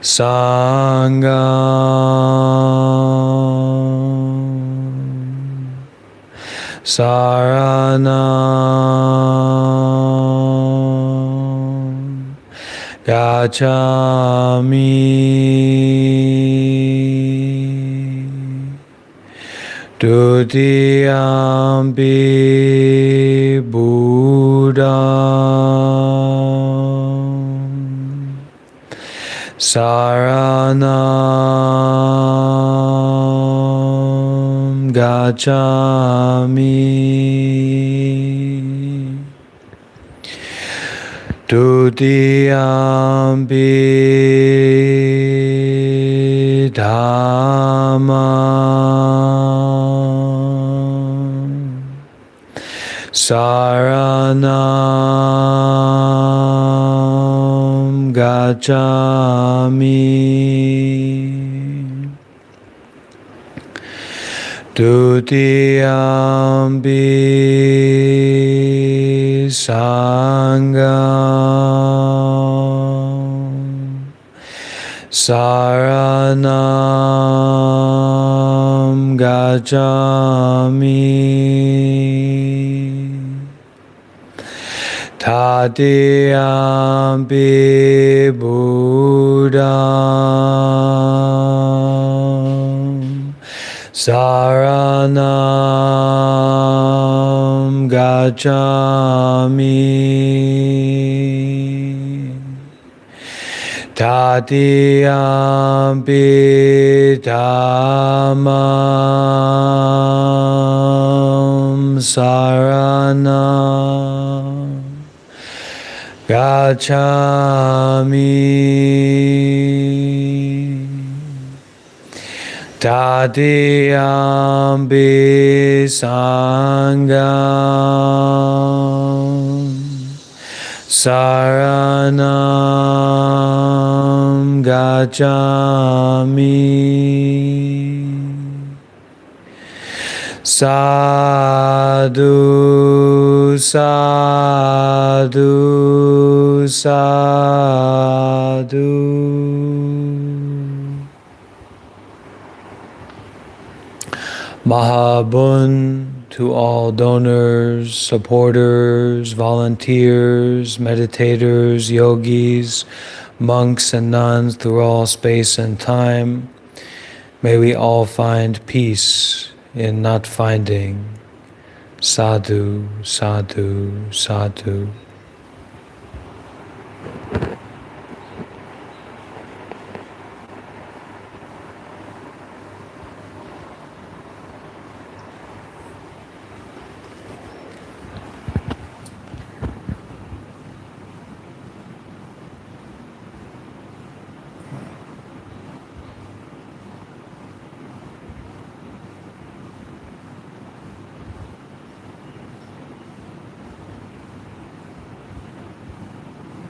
sangham saranam gacchami dutiyampi buddham saranam gacchami dutiyampi dhammam saranam gacchami dutiyampi sangham saranam gacchami tatiyampi buddham saranam gacchami tatiyampi dhammam saranam gacchami tatiyampi sangham saranam gacchami sadhu sadhu sadhu. Mahabun to all donors, supporters, volunteers, meditators, yogis, monks and nuns through all space and time. May we all find peace in not finding. Sadhu, sadhu, sadhu.